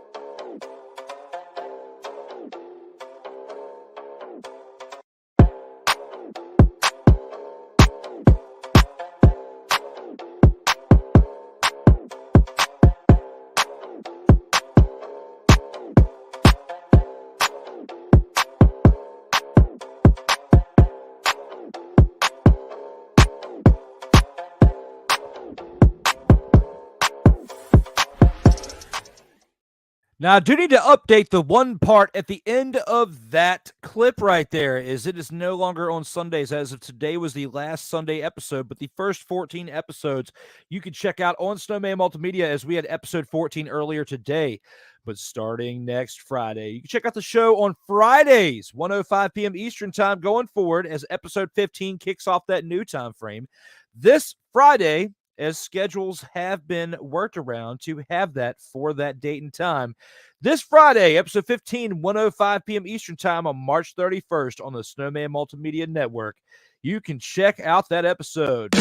Now, I do need to update the one part at the end of that clip right there, is it is no longer on Sundays. As of today was the last Sunday episode, but the first 14 episodes you can check out on Snowman Multimedia, as we had episode 14 earlier today. But starting next Friday, you can check out the show on Fridays, 1:05 p.m. Eastern time going forward, as episode 15 kicks off that new time frame. This Friday, as schedules have been worked around to have that for that date and time. This Friday, episode 15, 1:05 p.m. Eastern time on March 31st on the Snowman Multimedia Network. You can check out that episode.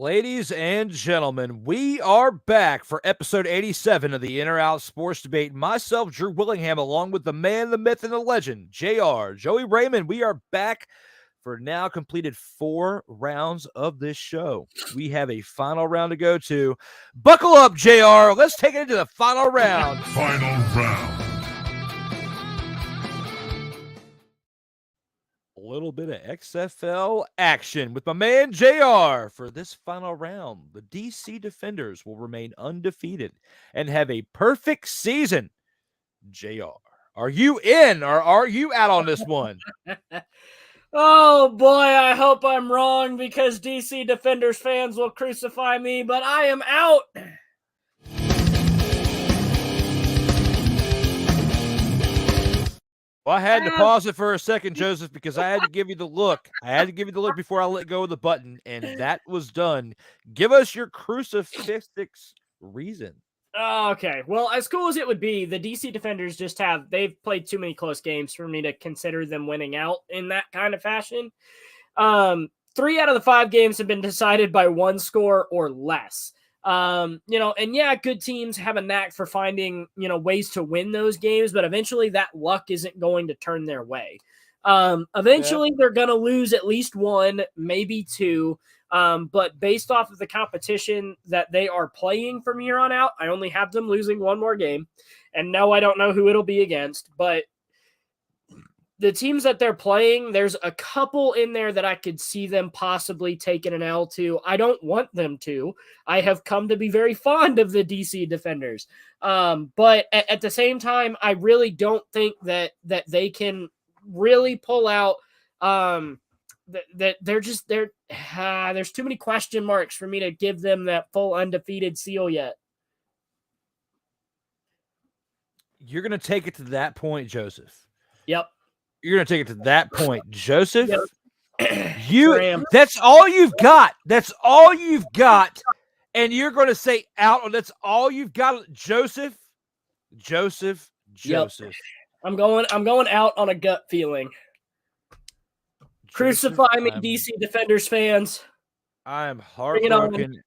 Ladies and gentlemen, we are back for episode 87 of the In or Out Sports Debate. Myself, Drew Willingham, along with the man, the myth, and the legend, JR, Joey Raymond. We are back for now completed 4 rounds of this show. We have a final round to go to. Buckle up, JR. Let's take it into the final round. Final round. little bit of XFL action with my man JR for this final round. The DC Defenders will remain undefeated and have a perfect season. JR, are you in or are you out on this one? Oh boy, I hope I'm wrong because DC Defenders fans will crucify me, but I am out. Well, I had to pause it for a second, Joseph, because I had to give you the look. I had to give you the look before I let go of the button, and that was done. Give us your crucifix reason. Okay. Well, as cool as it would be, the DC Defenders they've played too many close games for me to consider them winning out in that kind of fashion. 3 out of the 5 games have been decided by 1 score or less. And yeah, good teams have a knack for finding, ways to win those games, but eventually that luck isn't going to turn their way. Eventually they're going to lose at least 1, maybe 2. But based off of the competition that they are playing from here on out, I only have them losing 1 more game. And no, I don't know who it'll be against, but the teams that they're playing, there's a couple in there that I could see them possibly taking an L to. I don't want them to. I have come to be very fond of the DC Defenders. But at the same time, I really don't think that they can really pull out there's too many question marks for me to give them that full undefeated seal yet. You're going to take it to that point, Joseph. Yep. You're going to take it to that point, Joseph. Yep. That's all you've got. That's all you've got. And you're going to say out. That's all you've got, Joseph. Yep. I'm going out on a gut feeling. Crucify me, DC Defenders fans. I am heartbroken.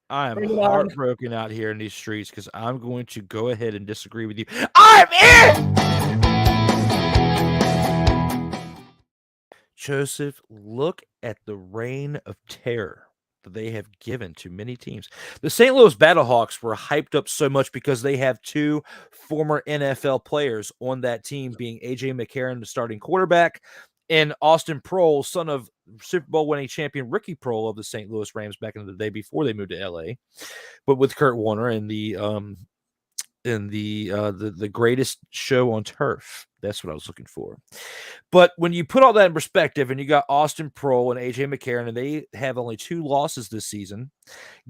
I am heartbroken out here in these streets because I'm going to go ahead and disagree with you. I'm in! Joseph, look at the reign of terror that they have given to many teams. The St. Louis Battlehawks were hyped up so much because they have 2 former NFL players on that team, being A.J. McCarron, the starting quarterback, and Austin Proehl, son of Super Bowl winning champion Ricky Proehl of the St. Louis Rams back in the day before they moved to L.A., but with Kurt Warner and the greatest show on turf. That's what I was looking for. But when you put all that in perspective, and you got Austin Proehl and A.J. McCarron, and they have only 2 losses this season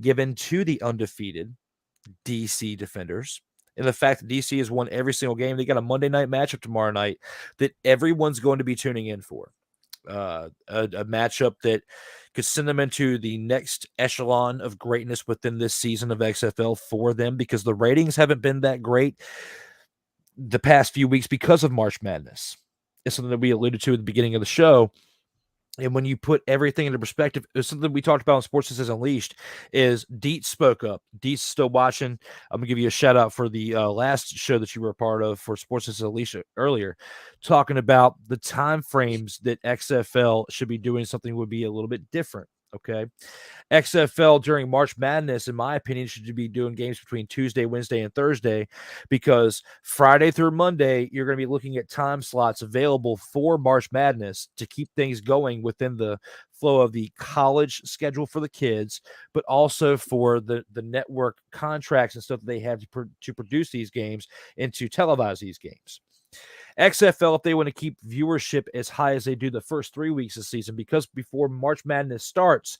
given to the undefeated DC Defenders, and the fact that DC has won every single game, they got a Monday night matchup tomorrow night that everyone's going to be tuning in for. A matchup that could send them into the next echelon of greatness within this season of XFL for them, because the ratings haven't been that great the past few weeks because of March Madness. It's something that we alluded to at the beginning of the show. And when you put everything into perspective, it's something we talked about on Sports Says Unleashed, is Dietz spoke up. Dietz is still watching. I'm going to give you a shout out for the last show that you were a part of for Sports Says Unleashed earlier, talking about the time frames that XFL should be doing something would be a little bit different. Okay. XFL during March Madness, in my opinion, should be doing games between Tuesday, Wednesday, and Thursday, because Friday through Monday, you're going to be looking at time slots available for March Madness to keep things going within the flow of the college schedule for the kids, but also for the network contracts and stuff that they have to produce these games and to televise these games. XFL, if they want to keep viewership as high as they do the first 3 weeks of the season, because before March Madness starts,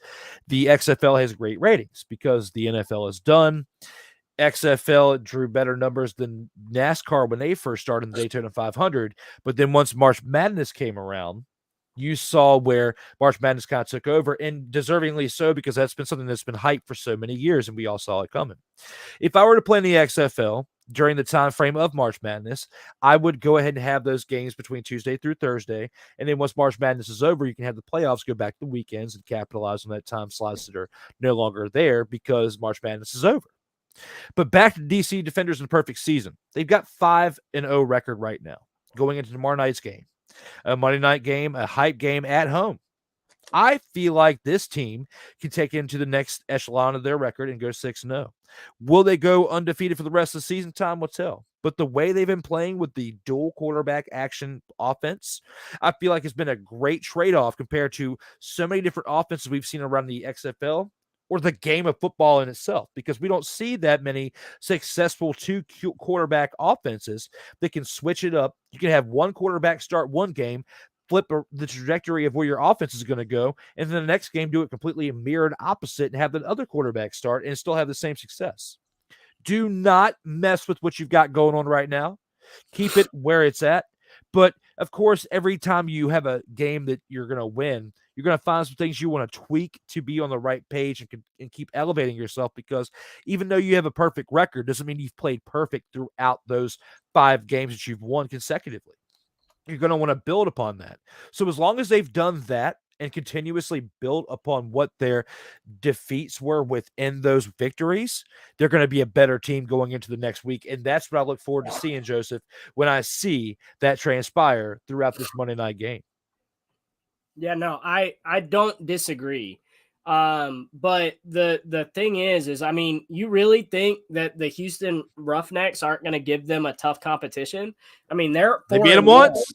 the XFL has great ratings because the NFL is done. XFL drew better numbers than NASCAR when they first started in the Daytona 500. But then once March Madness came around, you saw where March Madness kind of took over, and deservingly so, because that's been something that's been hyped for so many years, and we all saw it coming. If I were to play in the XFL during the time frame of March Madness, I would go ahead and have those games between Tuesday through Thursday, and then once March Madness is over, you can have the playoffs go back to the weekends and capitalize on that time slots that are no longer there because March Madness is over. But back to DC Defenders in the perfect season. They've got 5-0 record right now going into tomorrow night's game. A Monday night game, a hype game at home. I feel like this team can take it into the next echelon of their record and go 6-0. Will they go undefeated for the rest of the season? Time will tell. But the way they've been playing with the dual quarterback action offense, I feel like it's been a great trade-off compared to so many different offenses we've seen around the XFL or the game of football in itself, because we don't see that many successful two quarterback offenses that can switch it up. You can have one quarterback start one game, flip the trajectory of where your offense is going to go, and then the next game do it completely mirrored opposite and have the other quarterback start and still have the same success. Do not mess with what you've got going on right now. Keep it where it's at. But, of course, every time you have a game that you're going to win, you're going to find some things you want to tweak to be on the right page and keep elevating yourself, because even though you have a perfect record doesn't mean you've played perfect throughout those 5 games that you've won consecutively. You're going to want to build upon that. So as long as they've done that and continuously build upon what their defeats were within those victories, they're going to be a better team going into the next week. And that's what I look forward to seeing, Joseph, when I see that transpire throughout this Monday night game. Yeah, no, I don't disagree. But the thing is, I mean, you really think that the Houston Roughnecks aren't going to give them a tough competition? I mean, they beat them once.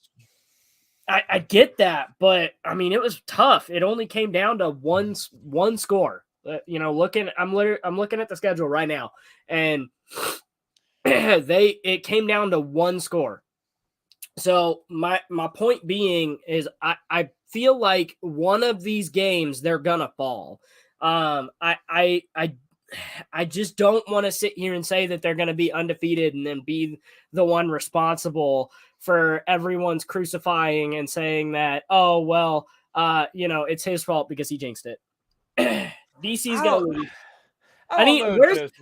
I get that, but I mean, it was tough. It only came down to one score. I'm looking at the schedule right now, and it came down to one score. So my point being is I feel like one of these games they're gonna fall. I just don't want to sit here and say that they're gonna be undefeated and then be the one responsible for everyone's crucifying and saying that, oh well, it's his fault because he jinxed it. DC's gonna lose. I mean,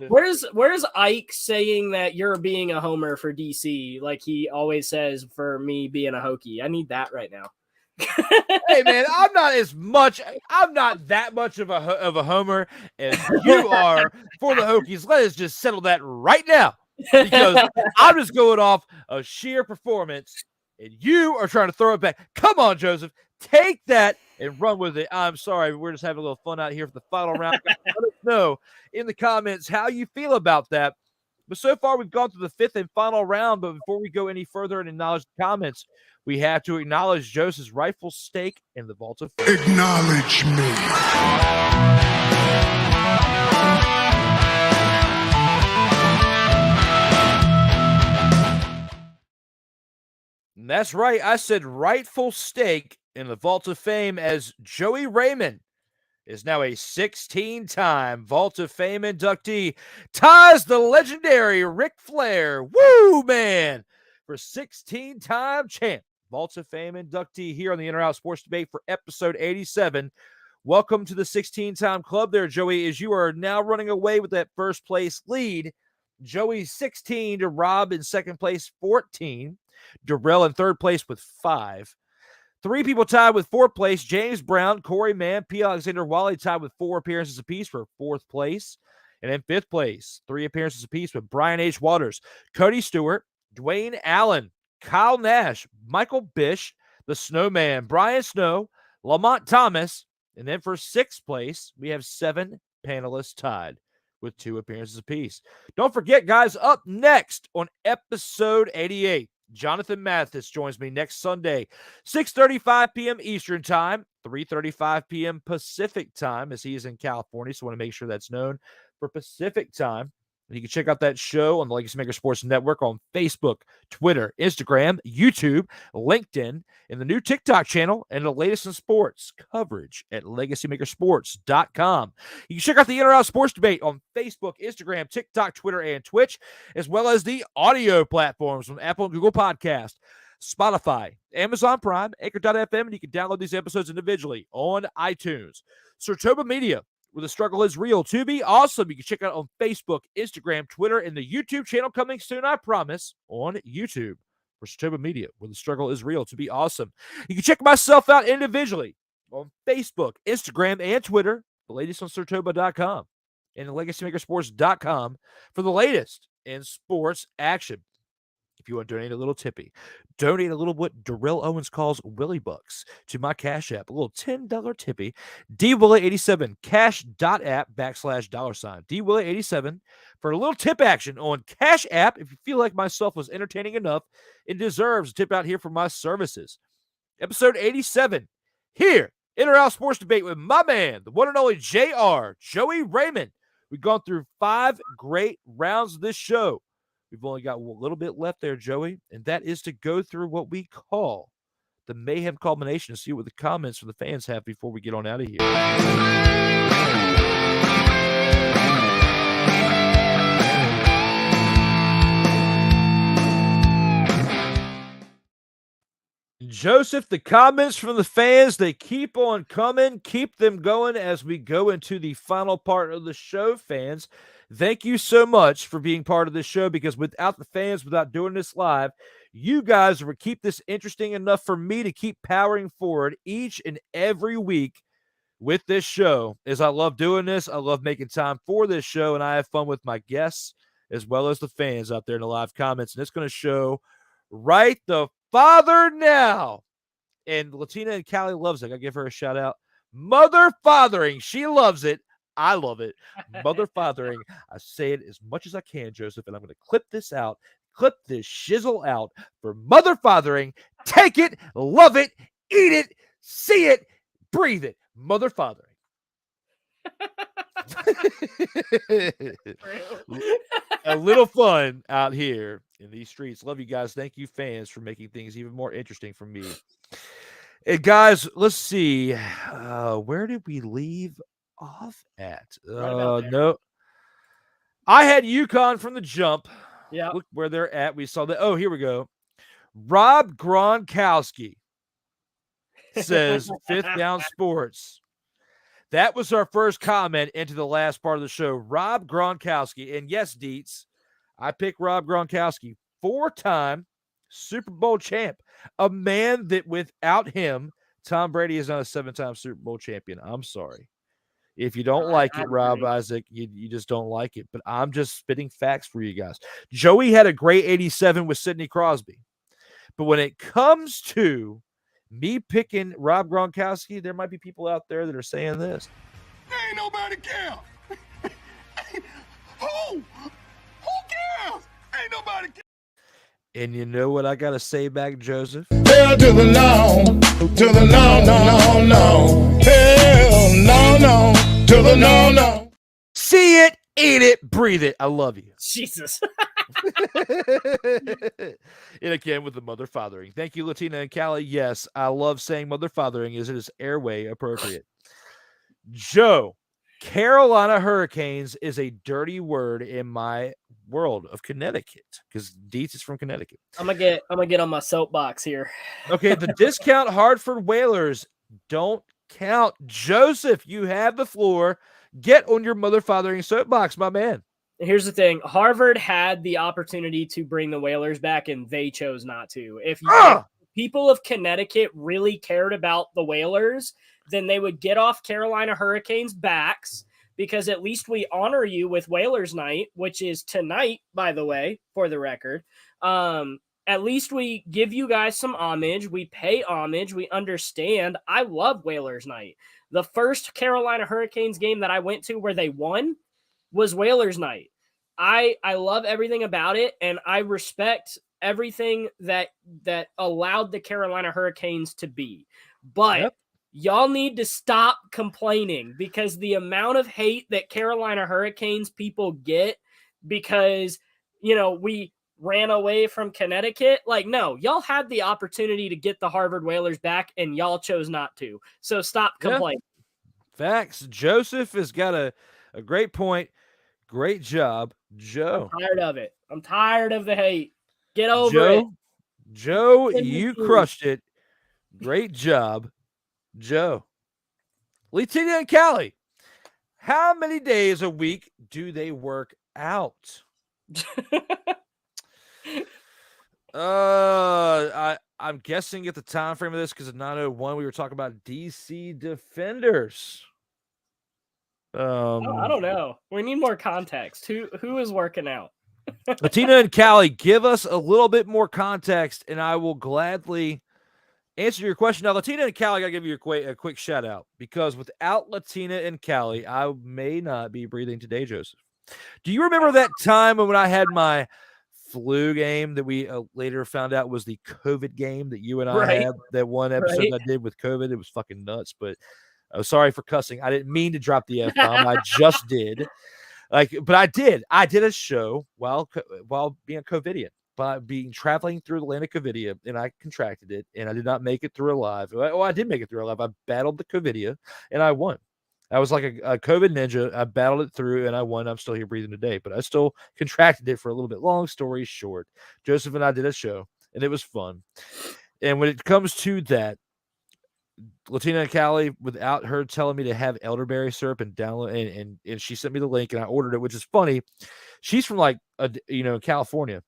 where's Ike saying that you're being a homer for DC like he always says for me being a Hokie? I need that right now. Hey man, I'm not that much of a homer as you are for the Hokies. Let us just settle that right now, because I'm just going off of sheer performance, and you are trying to throw it back. Come on, Joseph, take that and run with it. I'm sorry, we're just having a little fun out here for the final round. Let us know in the comments how you feel about that. But so far, we've gone through the 5th and final round. But before we go any further and acknowledge the comments, we have to acknowledge Joseph's rightful stake in the Vault of Fame. Acknowledge me. And that's right. I said rightful stake in the Vault of Fame, as Joey Raymond is now a 16-time Vault of Fame inductee, ties the legendary Ric Flair, woo man, for 16-time champ, Vault of Fame inductee here on the In or Out Sports Debate for episode 87. Welcome to the 16-time club there, Joey, as you are now running away with that first place lead. Joey 16 to Rob in second place 14. Darrell in third place with 5. 3 people tied with 4th place. James Brown, Corey Mann, P. Alexander Wally tied with 4 appearances apiece for 4th place. And in 5th place, 3 appearances apiece with Brian H. Waters, Cody Stewart, Dwayne Allen, Kyle Nash, Michael Bish, the Snowman, Brian Snow, Lamont Thomas. And then for 6th place, we have 7 panelists tied with 2 appearances apiece. Don't forget, guys, up next on episode 88, Jonathan Mathis joins me next Sunday, 6:35 p.m. Eastern Time, 3:35 p.m. Pacific Time, as he is in California, so I want to make sure that's known for Pacific Time. And you can check out that show on the LegacyMaker Sports Network on Facebook, Twitter, Instagram, YouTube, LinkedIn, and the new TikTok channel, and the latest in sports coverage at LegacyMakerSports.com. You can check out the In or Out Sports Debate on Facebook, Instagram, TikTok, Twitter, and Twitch, as well as the audio platforms on Apple and Google Podcast, Spotify, Amazon Prime, Anchor.fm, and you can download these episodes individually on iTunes. SIRTOBA Media, where the struggle is real to be awesome. You can check out on Facebook, Instagram, Twitter, and the YouTube channel coming soon, I promise, on YouTube for SIRTOBA Media, where the struggle is real to be awesome. You can check myself out individually on Facebook, Instagram, and Twitter, the latest on SIRTOBA.com and LegacyMakerSports.com for the latest in sports action. If you want to donate a little tippy, donate a little what Darrell Owens calls Willie Bucks to my Cash App, a little $10 tippy, DWIGHT87, cash.app / $, DWIGHT87 for a little tip action on Cash App. If you feel like myself was entertaining enough, it deserves a tip out here for my services. Episode 87, here, In or Out Sports Debate with my man, the one and only JR, Joey Raymond. We've gone through 5 great rounds of this show. We've only got a little bit left there, Joey, and that is to go through what we call the Mayhem culmination and see what the comments from the fans have before we get on out of here. Joseph, the comments from the fans, they keep on coming. Keep them going as we go into the final part of the show, fans. Thank you so much for being part of this show, because without the fans, without doing this live, you guys would keep this interesting enough for me to keep powering forward each and every week with this show. As I love doing this, I love making time for this show, and I have fun with my guests as well as the fans out there in the live comments. And it's going to show right the father now. And Latina and Callie loves it. I gotta give her a shout out. Mother fathering. She loves it. I love it. Mother fathering. I say it as much as I can, Joseph, and I'm going to clip this out. Clip this shizzle out for mother fathering. Take it, love it, eat it, see it, breathe it. Mother fathering. A little fun out here in these streets. Love you guys. Thank you, fans, for making things even more interesting for me. And guys, let's see. Where did we leave off at? No. I had UConn from the jump. Yeah. Look where they're at. We saw that. Oh, here we go. Rob Gronkowski says Fifth Down Sports. That was our first comment into the last part of the show. Rob Gronkowski. And yes, Dietz, I picked Rob Gronkowski, 4-time Super Bowl champ. A man that without him, Tom Brady is not a 7-time Super Bowl champion. I'm sorry. If you don't like it, Rob Isaac, you just don't like it. But I'm just spitting facts for you guys. Joey had a great 87 with Sidney Crosby. But when it comes to me picking Rob Gronkowski, there might be people out there that are saying this. Ain't nobody care. Who cares? Ain't nobody care. And you know what I got to say back, Joseph? Hell to the no, to the no, no, no, no. Hell no, to the no, no. See it, eat it, breathe it. I love you. Jesus. And again, with the mother fathering. Thank you, Latina and Callie. Yes, I love saying mother fathering as it is airway appropriate. Joe, Carolina Hurricanes is a dirty word in my world of Connecticut because Dietz is from Connecticut. I'm gonna get on my soapbox here. Okay, the discount Hartford Whalers don't count. Joseph, you have the floor. Get on your mother fathering soapbox, my man. Here's the thing. Harvard had the opportunity to bring the Whalers back, and they chose not to. If people of Connecticut really cared about the Whalers, then they would get off Carolina Hurricanes' backs, because at least we honor you with Whalers Night, which is tonight, by the way, for the record. At least we give you guys some homage. We pay homage. We understand. I love Whalers Night. The first Carolina Hurricanes game that I went to where they won was Whalers Night. I love everything about it, and I respect everything that allowed the Carolina Hurricanes to be. But y'all need to stop complaining, because the amount of hate that Carolina Hurricanes people get because, we ran away from Connecticut. Like, no, y'all had the opportunity to get the Harvard Whalers back, and y'all chose not to. So stop complaining. Facts. Joseph has got a great point. Great job, Joe. I'm tired of it. I'm tired of the hate. Get over it. Joe, you crushed it. Great job, Joe. Latina and Callie, how many days a week do they work out? I'm guessing at the time frame of this, because at 9:01 we were talking about DC Defenders. I don't know. We need more context. Who is working out? Latina and Callie, give us a little bit more context, and I will gladly answer your question. Now, Latina and Callie, I gotta give you a quick shout out because without Latina and Callie, I may not be breathing today, Joseph. Do you remember that time when I had my flu game that we later found out was the COVID game that you and I had? That one episode I did with COVID, it was fucking nuts. But I'm sorry for cussing. I didn't mean to drop the F-bomb. I just did. But I did. I did a show while being COVIDian. By traveling through the land of Covidia, and I contracted it, and I did not make it through alive. Oh, I did make it through alive. I battled the Covidia, and I won. I was like a COVID ninja. I battled it through, and I won. I'm still here breathing today, but I still contracted it for a little bit. Long story short, Joseph and I did a show, and it was fun. And when it comes to that, Latina and Callie, without her telling me to have elderberry syrup and download, and she sent me the link, and I ordered it, which is funny. She's from California.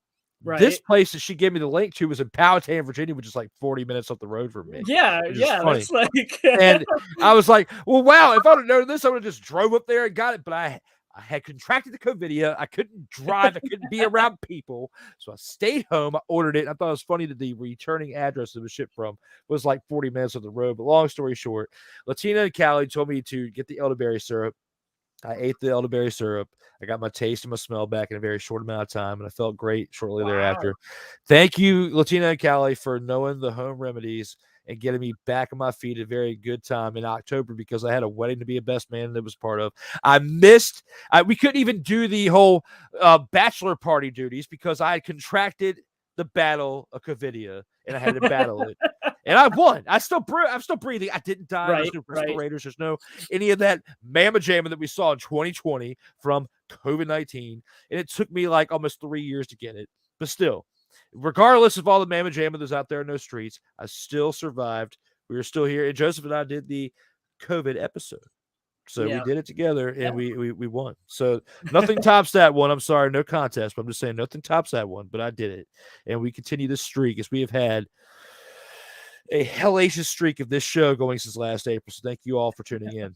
Right. This place that she gave me the link to was in Powhatan, Virginia, which is like 40 minutes up the road from me. Yeah. That's like... And I was like, well, wow, if I would have known this, I would have just drove up there and got it. But I had contracted the Covidia. I couldn't drive. I couldn't be around people. So I stayed home. I ordered it. And I thought it was funny that the returning address it was shipped from was like 40 minutes up the road. But long story short, Latina and Callie told me to get the elderberry syrup. I ate the elderberry syrup. I got my taste and my smell back in a very short amount of time, and I felt great shortly thereafter. Thank you, Latina and Callie, for knowing the home remedies and getting me back on my feet at a very good time in October because I had a wedding to be a best man that was part of. We couldn't even do the whole bachelor party duties because I had contracted the battle of Covidia, and I had to battle it. And I won. I'm still breathing. I didn't die. There's no respirators. There's no any of that mamma jamma that we saw in 2020 from COVID-19. And it took me like almost 3 years to get it. But still, regardless of all the mamma jamma that's out there in those streets, I still survived. We were still here. And Joseph and I did the COVID episode. So we did it together, and we won. So nothing tops that one. I'm sorry, no contest. But I'm just saying nothing tops that one. But I did it. And we continue this streak as we have had a hellacious streak of this show going since last April. So thank you all for tuning in.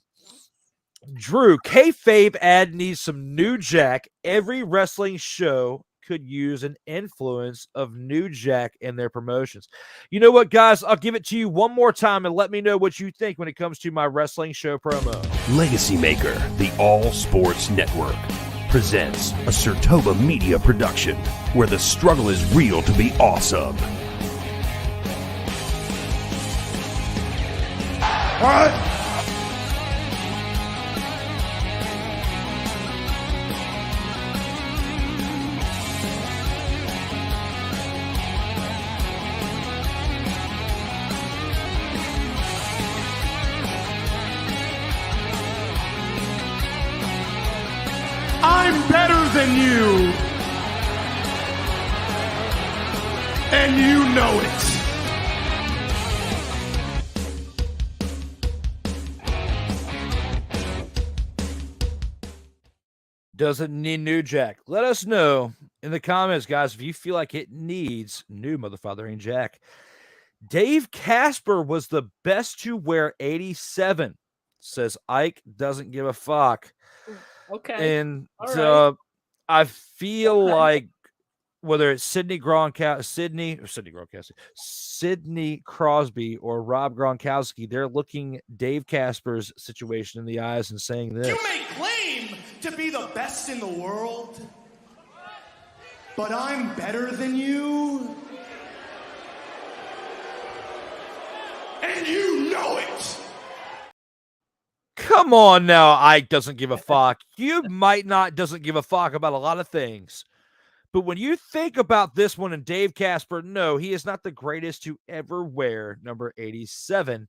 Drew, kayfabe ad needs some New Jack. Every wrestling show could use an influence of New Jack in their promotions. You know what, guys? I'll give it to you one more time and let me know what you think when it comes to my wrestling show promo. LegacyMaker, the All Sports Network, presents a SIRTOBA media production where the struggle is real to be awesome. What? I'm better than you. And you know it. Does it need New Jack? Let us know in the comments, guys, if you feel like it needs new motherfathering Jack. Dave Casper was the best to wear 87, says Ike doesn't give a fuck. Okay. And I feel like whether it's Sidney Crosby or Rob Gronkowski, they're looking Dave Casper's situation in the eyes and saying this. You may claim to be the best in the world, but I'm better than you. And you know it. Come on now, Ike doesn't give a fuck. You might not doesn't give a fuck about a lot of things. But when you think about this one and Dave Casper, no, he is not the greatest to ever wear number 87.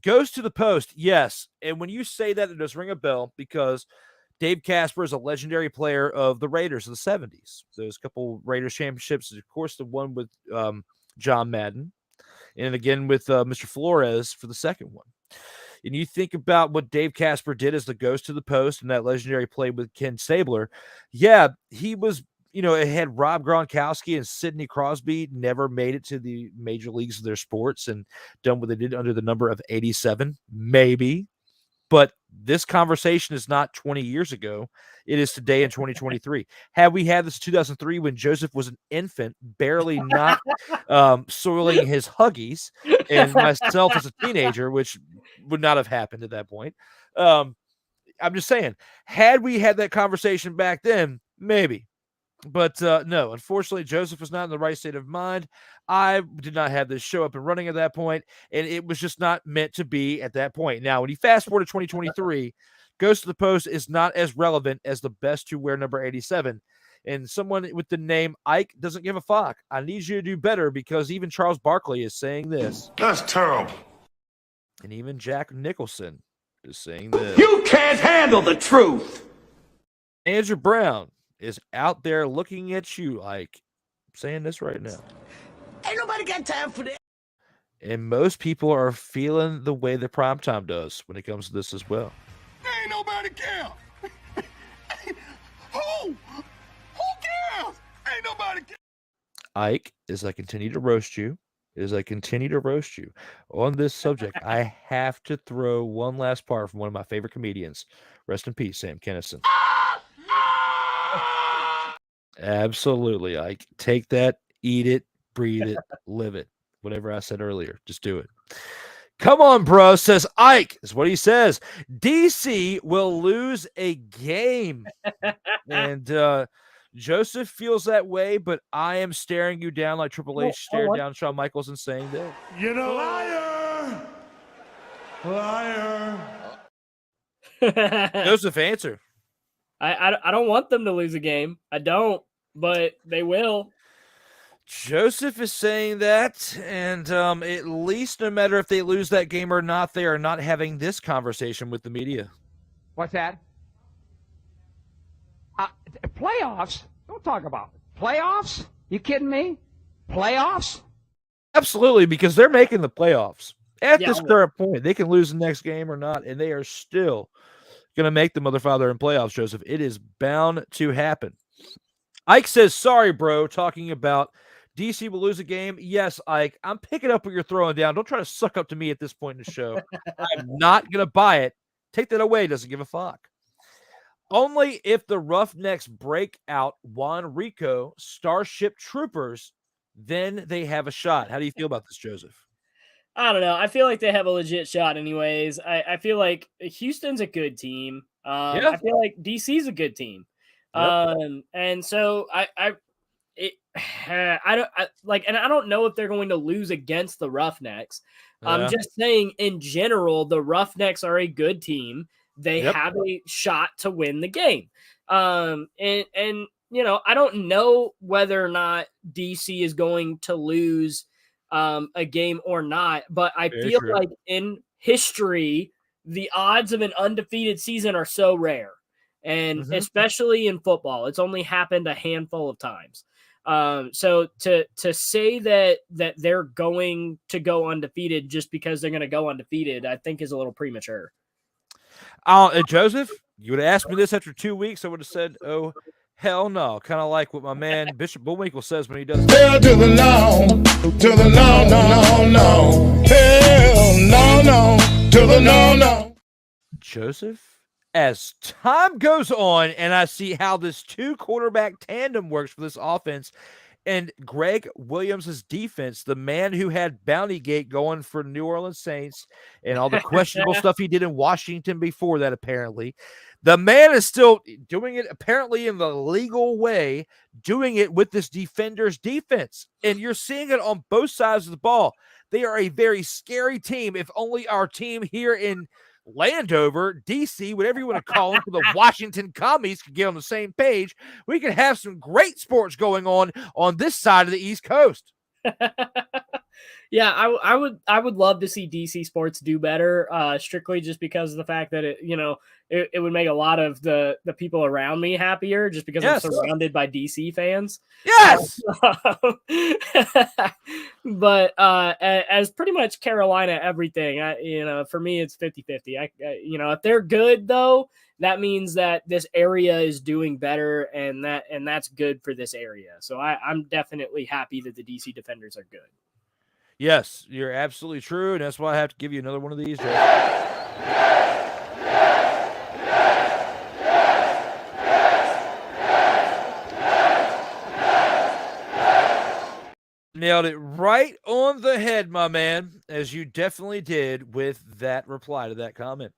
Goes to the post, yes. And when you say that, it does ring a bell because Dave Casper is a legendary player of the Raiders of the 70s. Those couple Raiders championships, of course, the one with John Madden, and again with Mr. Flores for the second one. And you think about what Dave Casper did as the ghost to the post and that legendary play with Ken Stabler. Yeah, he was, it had Rob Gronkowski and Sidney Crosby never made it to the major leagues of their sports and done what they did under the number of 87, maybe. But this conversation is not 20 years ago. It is today in 2023. Had we had this in 2003 when Joseph was an infant, barely not soiling his Huggies, and myself as a teenager, which would not have happened at that point. I'm just saying, had we had that conversation back then, maybe. But no, unfortunately, Joseph was not in the right state of mind. I did not have this show up and running at that point, and it was just not meant to be at that point. Now, when you fast forward to 2023, Ghost of the Post is not as relevant as the best to wear number 87. And someone with the name Ike doesn't give a fuck. I need you to do better because even Charles Barkley is saying this. That's terrible. And even Jack Nicholson is saying this. You can't handle the truth. Andrew Brown is out there looking at you like saying this right now. Ain't nobody got time for that. And most people are feeling the way the primetime does when it comes to this as well. Ain't nobody care. Who cares? Ain't nobody care. Ike, as I continue to roast you on this subject, I have to throw one last part from one of my favorite comedians. Rest in peace, Sam Kinison. Absolutely, Ike. Take that, eat it, breathe it, live it. Whatever I said earlier, just do it. Come on, bro, says Ike, is what he says. DC will lose a game. And Joseph feels that way, but I am staring you down like Triple H stared down Shawn Michaels and saying that. You're a liar. Liar. Joseph, answer. I don't want them to lose a game. I don't, but they will. Joseph is saying that, and at least no matter if they lose that game or not, they are not having this conversation with the media. What's that? Playoffs? Don't talk about it. Playoffs? You kidding me? Playoffs? Absolutely, because they're making the playoffs. At this current point, they can lose the next game or not, and they are still going to make the mother father in playoffs, Joseph. It is bound to happen. Ike says, sorry, bro, talking about DC will lose a game. Yes, Ike, I'm picking up what you're throwing down. Don't try to suck up to me at this point in the show. I'm not going to buy it. Take that away. Doesn't give a fuck. Only if the Roughnecks break out Juan Rico, Starship Troopers, then they have a shot. How do you feel about this, Joseph? I don't know. I feel like they have a legit shot anyways. I feel like Houston's a good team. I feel like DC's a good team. And so I don't know if they're going to lose against the Roughnecks. I'm just saying in general, the Roughnecks are a good team. They have a shot to win the game. And you know, I don't know whether or not DC is going to lose a game or not, but I feel like in history, the odds of an undefeated season are so rare. And especially in football, it's only happened a handful of times. So to say that they're going to go undefeated just because they're going to go undefeated, I think is a little premature. Joseph, you would have asked me this after 2 weeks, I would have said, oh, hell no. Kind of like what my man Bishop Bullwinkle says when he does. Hell to the no, to the no, no, no, no. Hell no, to the no. Joseph, as time goes on and I see how this two quarterback tandem works for this offense and Greg Williams' defense, the man who had Bounty Gate going for New Orleans Saints and all the questionable stuff he did in Washington before that, apparently, the man is still doing it apparently in the legal way, doing it with this defender's defense. And you're seeing it on both sides of the ball. They are a very scary team. If only our team here in Landover, DC, whatever you want to call them, for the Washington commies could get on the same page, we could have some great sports going on this side of the East Coast. Yeah, I would love to see DC sports do better, strictly just because of the fact that it would make a lot of the people around me happier just because I'm surrounded by DC fans. Yes. But as pretty much Carolina everything, for me it's 50-50. If they're good though, that means that this area is doing better and that's good for this area. So I'm definitely happy that the DC Defenders are good. Yes, you're absolutely true, and that's why I have to give you another one of these. nailed it right on the head, my man, as you definitely did with that reply to that comment.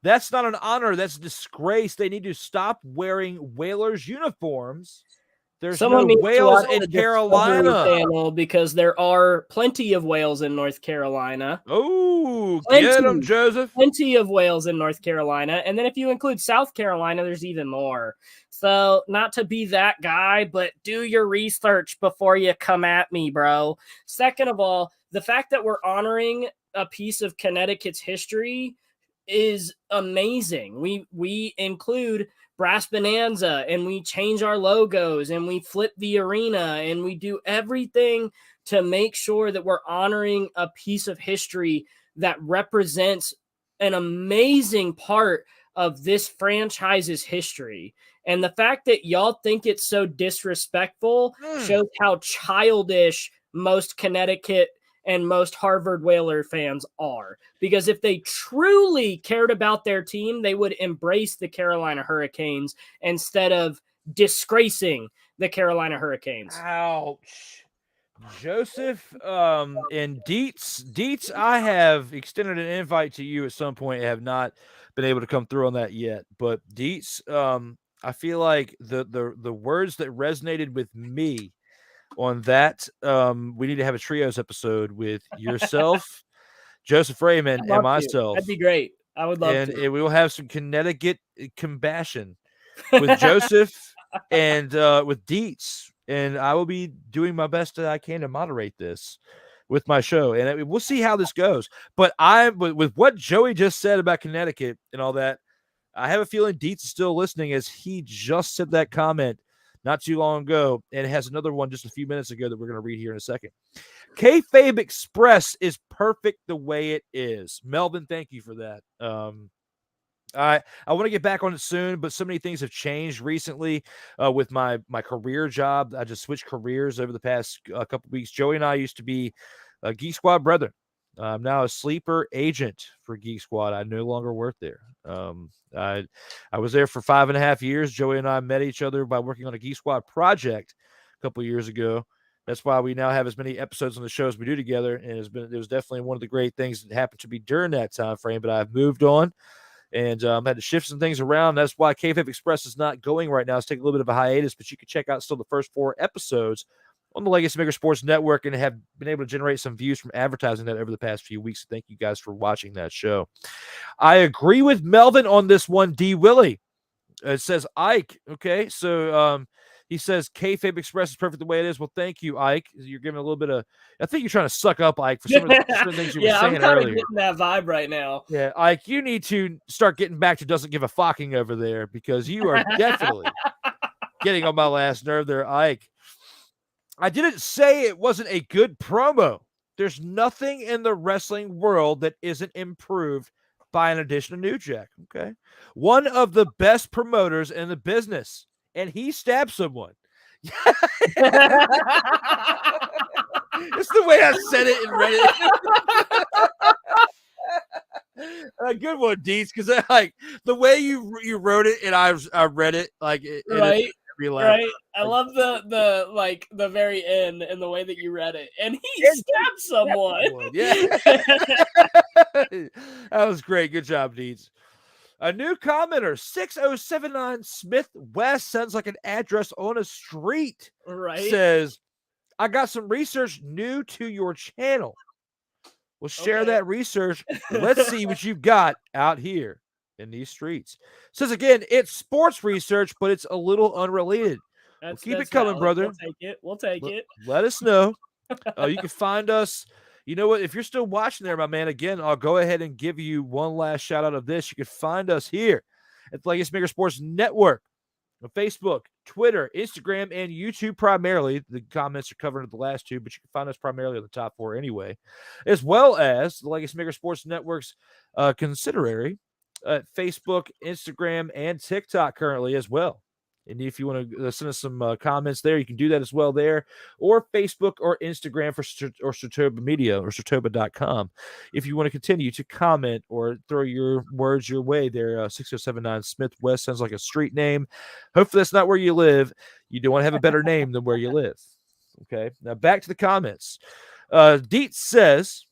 That's not an honor. That's a disgrace. They need to stop wearing Whalers uniforms. There's Someone no needs to Whales watch the in Discovery Carolina. Channel because there are plenty of whales in North Carolina. Oh, get them, Joseph. Plenty of whales in North Carolina. And then if you include South Carolina, there's even more. So not to be that guy, but do your research before you come at me, bro. Second of all, the fact that we're honoring a piece of Connecticut's history is amazing. We include Brass Bonanza and we change our logos and we flip the arena and we do everything to make sure that we're honoring a piece of history that represents an amazing part of this franchise's history. And the fact that y'all think it's so disrespectful shows how childish most Connecticut and most Harvard Whaler fans are. Because if they truly cared about their team, they would embrace the Carolina Hurricanes instead of disgracing the Carolina Hurricanes. Ouch. Joseph and Dietz, I have extended an invite to you at some point. I have not been able to come through on that yet. But Dietz, I feel like the words that resonated with me on that, we need to have a trios episode with yourself, Joseph Raymond, and myself. That'd be great. I would love to. And we will have some Connecticut compassion with Joseph and with Dietz. And I will be doing my best that I can to moderate this with my show. And we'll see how this goes. But with what Joey just said about Connecticut and all that, I have a feeling Dietz is still listening, as he just said that comment not too long ago, and has another one just a few minutes ago that we're going to read here in a second. Kayfabe Express is perfect the way it is. Melvin, thank you for that. I want to get back on it soon, but so many things have changed recently with my career job. I just switched careers over the past couple weeks. Joey and I used to be Geek Squad brethren. I'm now a sleeper agent for Geek Squad. I no longer work there. I was there for 5.5 years. Joey and I met each other by working on a Geek Squad project a couple of years ago. That's why we now have as many episodes on the show as we do together. And it was definitely one of the great things that happened to me during that time frame. But I've moved on and had to shift some things around. That's why Kayfabe Express is not going right now. It's taking a little bit of a hiatus, but you can check out still the first 4 episodes on the LegacyMaker Sports Network and have been able to generate some views from advertising that over the past few weeks. So thank you guys for watching that show. I agree with Melvin on this one, D. Willie. It says Ike. Okay, so he says Kayfabe Express is perfect the way it is. Well, thank you, Ike. You're giving a little bit of, I think you're trying to suck up Ike for some of the things you were saying I'm kind earlier. of getting that vibe right now. Yeah, Ike, you need to start getting back to doesn't give a fucking over there, because you are definitely getting on my last nerve there, Ike. I didn't say it wasn't a good promo. There's nothing in the wrestling world that isn't improved by an addition of New Jack. Okay. One of the best promoters in the business, and he stabbed someone. It's the way I said it and read it. A good one, Deets, because like the way you wrote it and I read it, like right. Right. I Like, love the very end and the way that you read it. And he stabbed someone. Yeah. That was great. Good job, Deeds. A new commenter, 6079 Smith West, sounds like an address on a street. Right. Says, I got some research new to your channel. We'll share that research. Let's see what you've got out here in these streets. Says again, it's sports research, but it's a little unrelated. Keep it coming, brother. We'll take it. Let us know. You can find us. You know what? If you're still watching there, my man, again, I'll go ahead and give you one last shout out of this. You can find us here at the LegacyMaker Sports Network on Facebook, Twitter, Instagram, and YouTube primarily. The comments are covered at the last 2, but you can find us primarily on the top 4 anyway, as well as the LegacyMaker Sports Network's considerary at Facebook, Instagram, and TikTok currently as well. And if you want to send us some comments there, you can do that as well there, or Facebook or Instagram for SIRTOBA Media or SIRTOBA.com. If you want to continue to comment or throw your words your way there, 6079 Smith West sounds like a street name. Hopefully that's not where you live. You don't want to have a better name than where you live. Okay, now back to the comments. Dietz says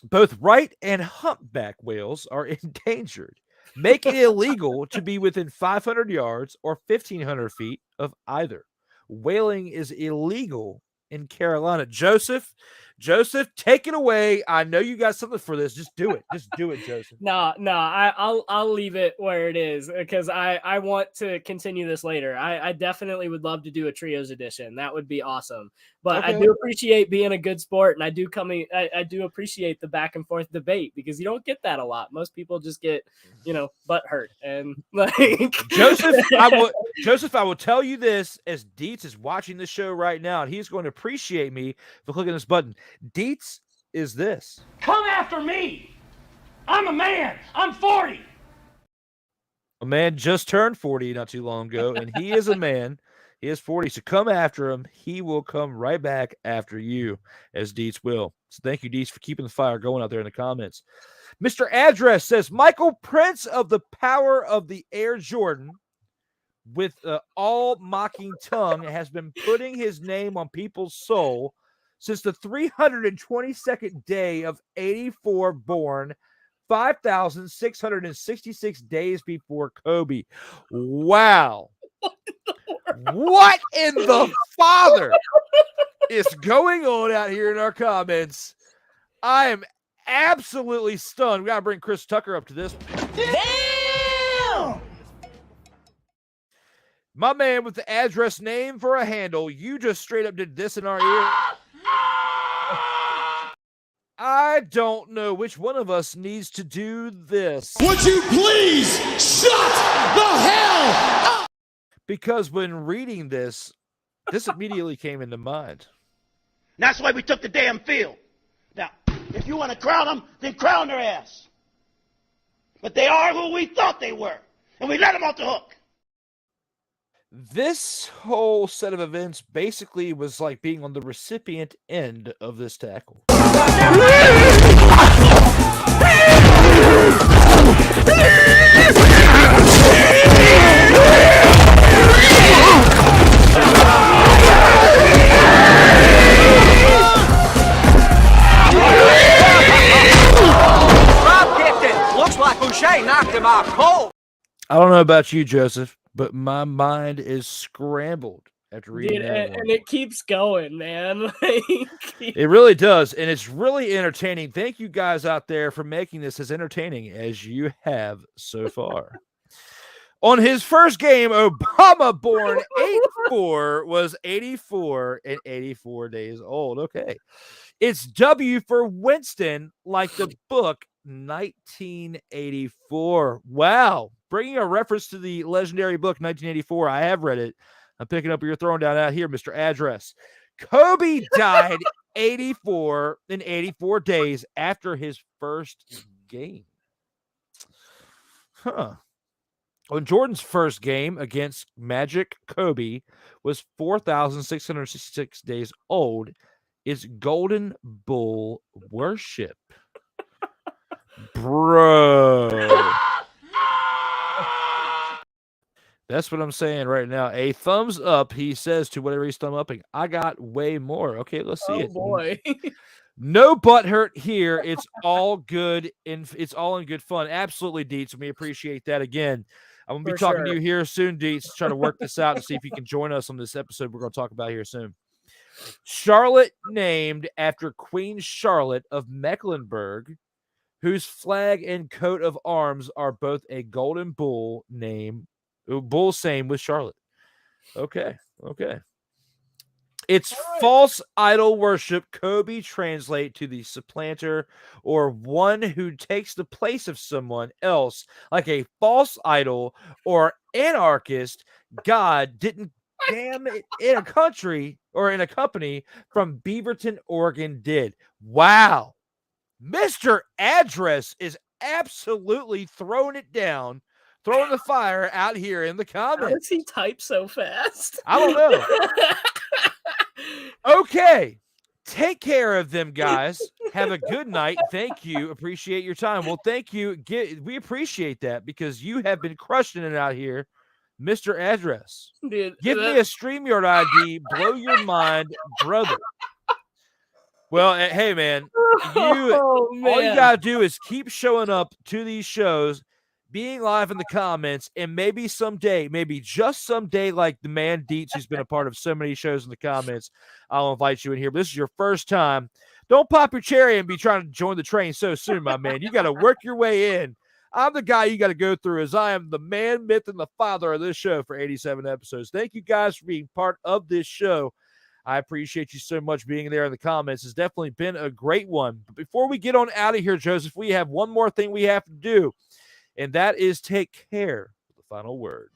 both right and humpback whales are endangered, making it illegal to be within 500 yards or 1,500 feet of either. Whaling is illegal in Carolina. Joseph, take it away. I know you got something for this. Just do it. Just do it, Joseph. No, I'll leave it where it is because I want to continue this later. I definitely would love to do a trios edition. That would be awesome. But Okay. I do appreciate being a good sport, and I do appreciate the back and forth debate because you don't get that a lot. Most people just get, butt hurt and like Joseph, I will tell you this as Dietz is watching the show right now, and he's going to appreciate me for clicking this button. Dietz is this. Come after me. I'm a man. I'm 40. A man just turned 40 not too long ago, and he is a man. He is 40, so come after him. He will come right back after you, as Dietz will. So thank you, Dietz, for keeping the fire going out there in the comments. Mr. Address says, Michael Prince of the Power of the Air Jordan, with all mocking tongue, has been putting his name on people's soul since the 322nd day of 84 born, 5,666 days before Kobe. Wow. What in the father is going on out here in our comments? I am absolutely stunned. We got to bring Chris Tucker up to this. Damn! My man with the address name for a handle, you just straight up did this in our ear. I don't know which one of us needs to do this. Would you please shut the hell up? Because when reading this immediately came into mind. That's why we took the damn field. Now, if you want to crown them, then crown their ass. But they are who we thought they were, and we let them off the hook. This whole set of events basically was like being on the recipient end of this tackle. Looks like Boucher knocked him out cold. I don't know about you, Joseph, but my mind is scrambled after reading that one. And it keeps going, man. It really does, and it's really entertaining. Thank you guys out there for making this as entertaining as you have so far. On his first game, Obama, born 8-4, was 84 and 84 days old. Okay. It's W for Winston, like the book 1984. Wow. Bringing a reference to the legendary book 1984. I have read it. I'm picking up what you're throwing down out here, Mr. Address. Kobe died 84 in 84 days after his first game. Huh. On Jordan's first game against Magic, Kobe was 4,666 days old. It's Golden Bull worship. Bro. That's what I'm saying right now. A thumbs up, he says to whatever he's thumb upping. I got way more. Okay, let's see it. Oh, boy. No butt hurt here. It's all good. It's all in good fun. Absolutely, Dietz. We appreciate that again. I'm going to be talking to you here soon, Dietz, to try to work this out and see if you can join us on this episode we're going to talk about here soon. Charlotte named after Queen Charlotte of Mecklenburg, whose flag and coat of arms are both a golden bull name. Bull same with Charlotte. Okay. It's false idol worship. Kobe translate to the supplanter or one who takes the place of someone else, like a false idol or anarchist. God didn't damn it in a country or in a company from Beaverton, Oregon did. Wow. Mr. Address is absolutely throwing it down, throwing the fire out here in the comments. How does he type so fast? I don't know. Okay. Take care of them, guys. Have a good night. Thank you. Appreciate your time. Well, thank you. We appreciate that because you have been crushing it out here, Mr. Address. Dude, Give me a StreamYard ID. Blow your mind, brother. Well, hey, man. All you got to do is keep showing up to these shows, being live in the comments, and maybe someday, maybe just someday, like the man Dietz, who's been a part of so many shows in the comments, I'll invite you in here. But this is your first time. Don't pop your cherry and be trying to join the train so soon, my man. You got to work your way in. I'm the guy you got to go through, as I am the man, myth, and the father of this show for 87 episodes. Thank you guys for being part of this show. I appreciate you so much being there in the comments. It's definitely been a great one. But before we get on out of here, Joseph, we have one more thing we have to do, and that is take care of the final word.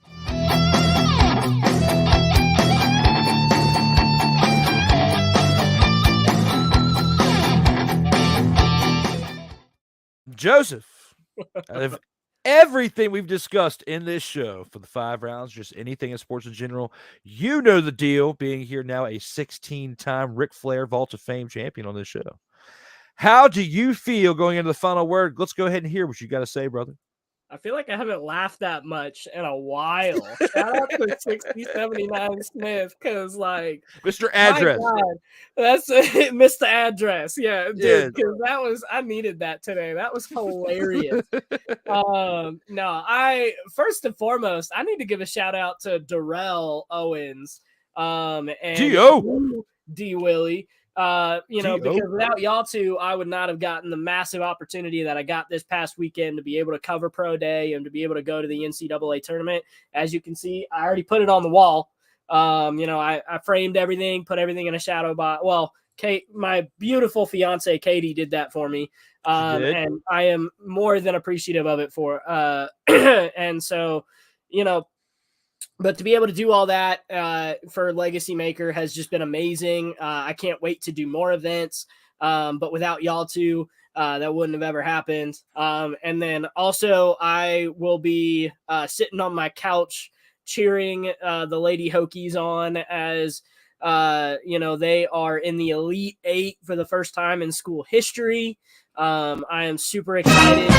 Joseph, out of everything we've discussed in this show for the 5 rounds, just anything in sports in general, you know the deal, being here now a 16-time Ric Flair Vault of Fame champion on this show. How do you feel going into the final word? Let's go ahead and hear what you got to say, brother. I feel like I haven't laughed that much in a while. Shout out to 6079 Smith, because like Mr. Address. That's Mr. Address. Yeah, dude, because I needed that today. That was hilarious. No, first and foremost, I need to give a shout out to Darrell Owens. And D Willie. Because without y'all two, I would not have gotten the massive opportunity that I got this past weekend to be able to cover Pro Day and to be able to go to the NCAA tournament. As you can see, I already put it on the wall. I framed everything, put everything in a shadow box. Well, Kate, my beautiful fiance, Katie, did that for me. And I am more than appreciative of it and so, but to be able to do all that for LegacyMaker has just been amazing. I can't wait to do more events. But without y'all two, that wouldn't have ever happened. And then also I will be sitting on my couch cheering the Lady Hokies on as, they are in the Elite 8 for the first time in school history. I am super excited.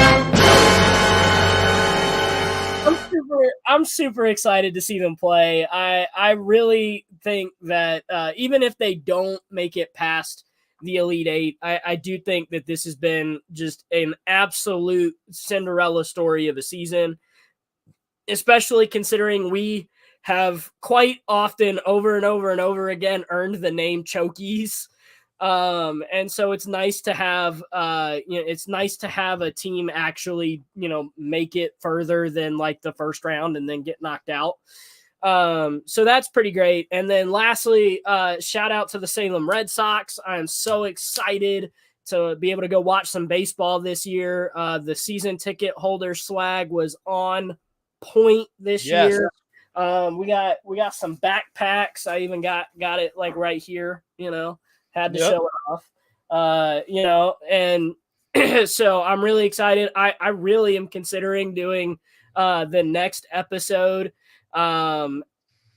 I'm super excited to see them play. I really think that even if they don't make it past the Elite 8, I do think that this has been just an absolute Cinderella story of a season, especially considering we have quite often over and over and over again earned the name Chokies. And so it's nice to have, it's nice to have a team actually, make it further than like the first round and then get knocked out. So that's pretty great. And then lastly, shout out to the Salem Red Sox. I'm so excited to be able to go watch some baseball this year. The season ticket holder swag was on point this year. We got some backpacks. I even got it like right here, had to show it off, and so I'm really excited. I really am considering doing the next episode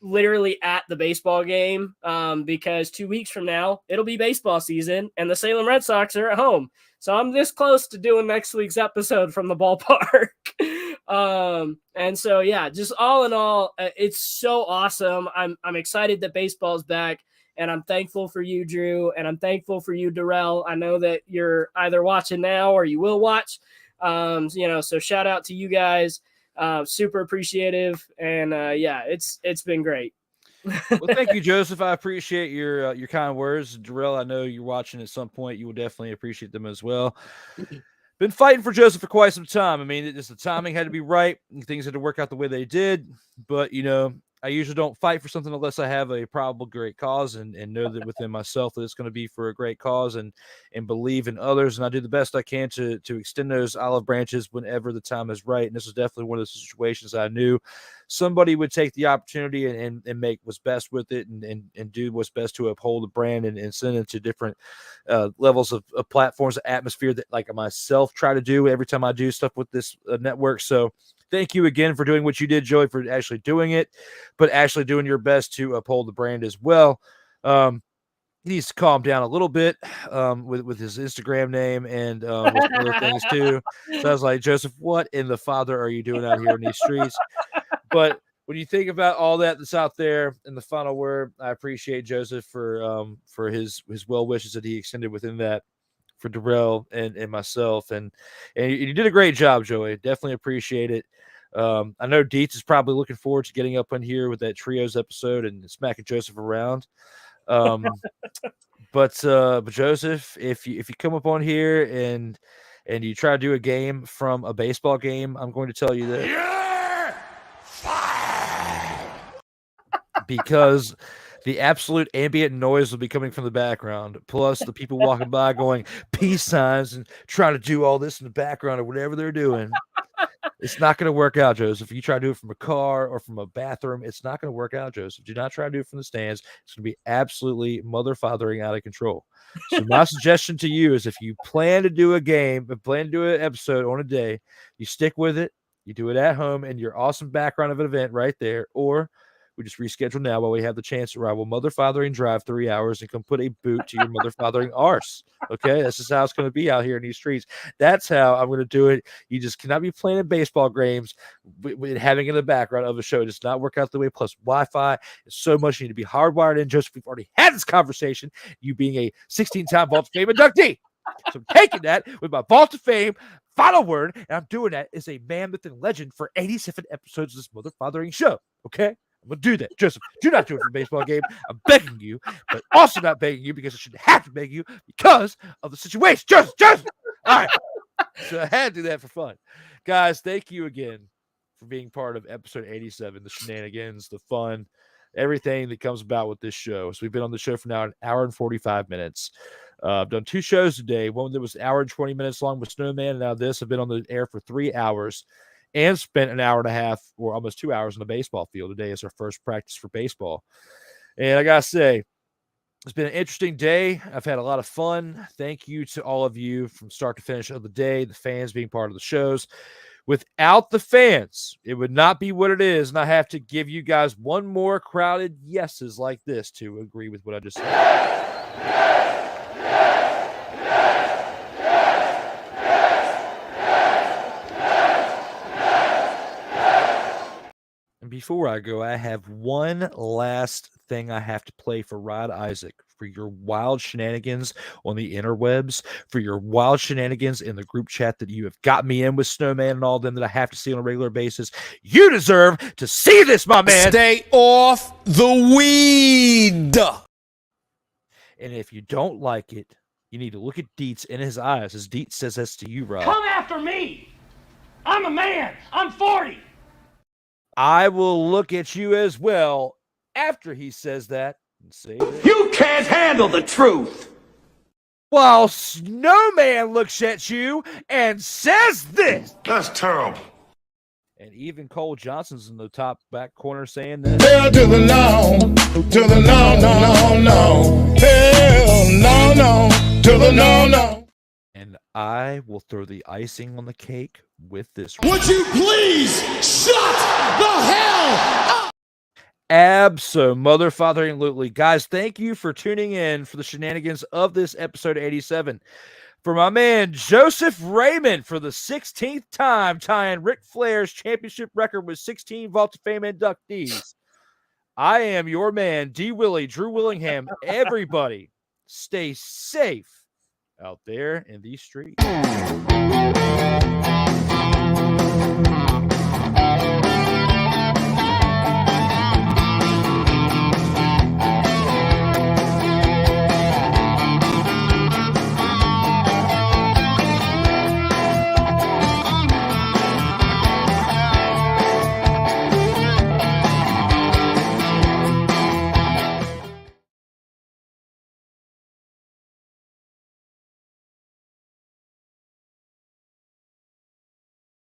literally at the baseball game because 2 weeks from now it'll be baseball season and the Salem Red Sox are at home. So I'm this close to doing next week's episode from the ballpark. And so, yeah, just all in all, it's so awesome. I'm excited that baseball's back. And I'm thankful for you, Drew, and I'm thankful for you, Darrell. I know that you're either watching now or you will watch. So shout out to you guys. Super appreciative. And it's been great. Well, thank you, Joseph. I appreciate your kind words. Darrell, I know you're watching at some point. You will definitely appreciate them as well. Been fighting for Joseph for quite some time. I mean, the timing had to be right. Things had to work out the way they did. But, I usually don't fight for something unless I have a probable great cause and know that within myself that it's going to be for a great cause and believe in others. And I do the best I can to extend those olive branches whenever the time is right. And this was definitely one of those situations I knew somebody would take the opportunity and make what's best with it and do what's best to uphold the brand and send it to different levels of platforms, atmosphere that like myself try to do every time I do stuff with this network. So thank you again for doing what you did, Joey, for actually doing it, but actually doing your best to uphold the brand as well. He needs to calm down a little bit with his Instagram name and with other things too. So I was like, Joseph, what in the father are you doing out here in these streets? But when you think about all that's out there in the final word, I appreciate Joseph for his well wishes that he extended within that for Darrell and myself. And you did a great job, Joey. Definitely appreciate it. I know Dietz is probably looking forward to getting up on here with that trios episode and smacking Joseph around. But Joseph, if you come up on here and you try to do a game from a baseball game, I'm going to tell you that because the absolute ambient noise will be coming from the background, plus the people walking by going peace signs and trying to do all this in the background or whatever they're doing. It's not going to work out, Joseph. If you try to do it from a car or from a bathroom, it's not going to work out, Joseph. Do not try to do it from the stands. It's going to be absolutely mother-fathering out of control. So my suggestion to you is if you plan to do a game, plan to do an episode on a day, you stick with it. You do it at home in your awesome background of an event right there, or we just reschedule now while we have the chance to rival mother-fathering drive 3 hours and come put a boot to your mother-fathering arse. Okay, that's just how it's going to be out here in these streets. That's how I'm going to do it. You just cannot be playing baseball games with having in the background of a show. It does not work out the way. Plus Wi-Fi is so much. You need to be hardwired in. Joseph, we've already had this conversation. You being a 16-time Vault of Fame inductee. So I'm taking that with my Vault of Fame final word, and I'm doing that as a man myth and legend for 87 episodes of this mother-fathering show. Okay? I'm going to do that. Joseph, do not do it for a baseball game. I'm begging you, but also not begging you because I shouldn't have to beg you because of the situation. Joseph! All right. So I had to do that for fun. Guys, thank you again for being part of episode 87, the shenanigans, the fun, everything that comes about with this show. So we've been on the show for now an hour and 45 minutes. I've done 2 shows today. One that was an hour and 20 minutes long with Snowman, and now this. I've been on the air for 3 hours. And spent an hour and a half or almost 2 hours on the baseball field. Today is our first practice for baseball. And I got to say, it's been an interesting day. I've had a lot of fun. Thank you to all of you from start to finish of the day, the fans being part of the shows. Without the fans, it would not be what it is. And I have to give you guys one more crowded yeses like this to agree with what I just said. Before I go, I have one last thing I have to play for Rod Isaac, for your wild shenanigans on the interwebs, for your wild shenanigans in the group chat that you have got me in with Snowman and all them that I have to see on a regular basis. You deserve to see this, my man. Stay off the weed. And if you don't like it, you need to look at Dietz in his eyes as Dietz says this to you, Rod. Come after me. I'm a man. I'm 40. I will look at you as well after he says that and say this. You can't handle the truth. While Snowman looks at you and says this. That's terrible. And even Cole Johnson's in the top back corner saying this. Hell to the no, to the no, no, no, no. Hell no, no, to the no, no. And I will throw the icing on the cake with this. Would you please shut the hell up? Absolutely. Guys, thank you for tuning in for the shenanigans of this episode 87. For my man, Joseph Raymond, for the 16th time, tying Ric Flair's championship record with 16 Vault of Fame inductees. I am your man, D. Willie, Drew Willingham. Everybody, stay safe out there in these streets.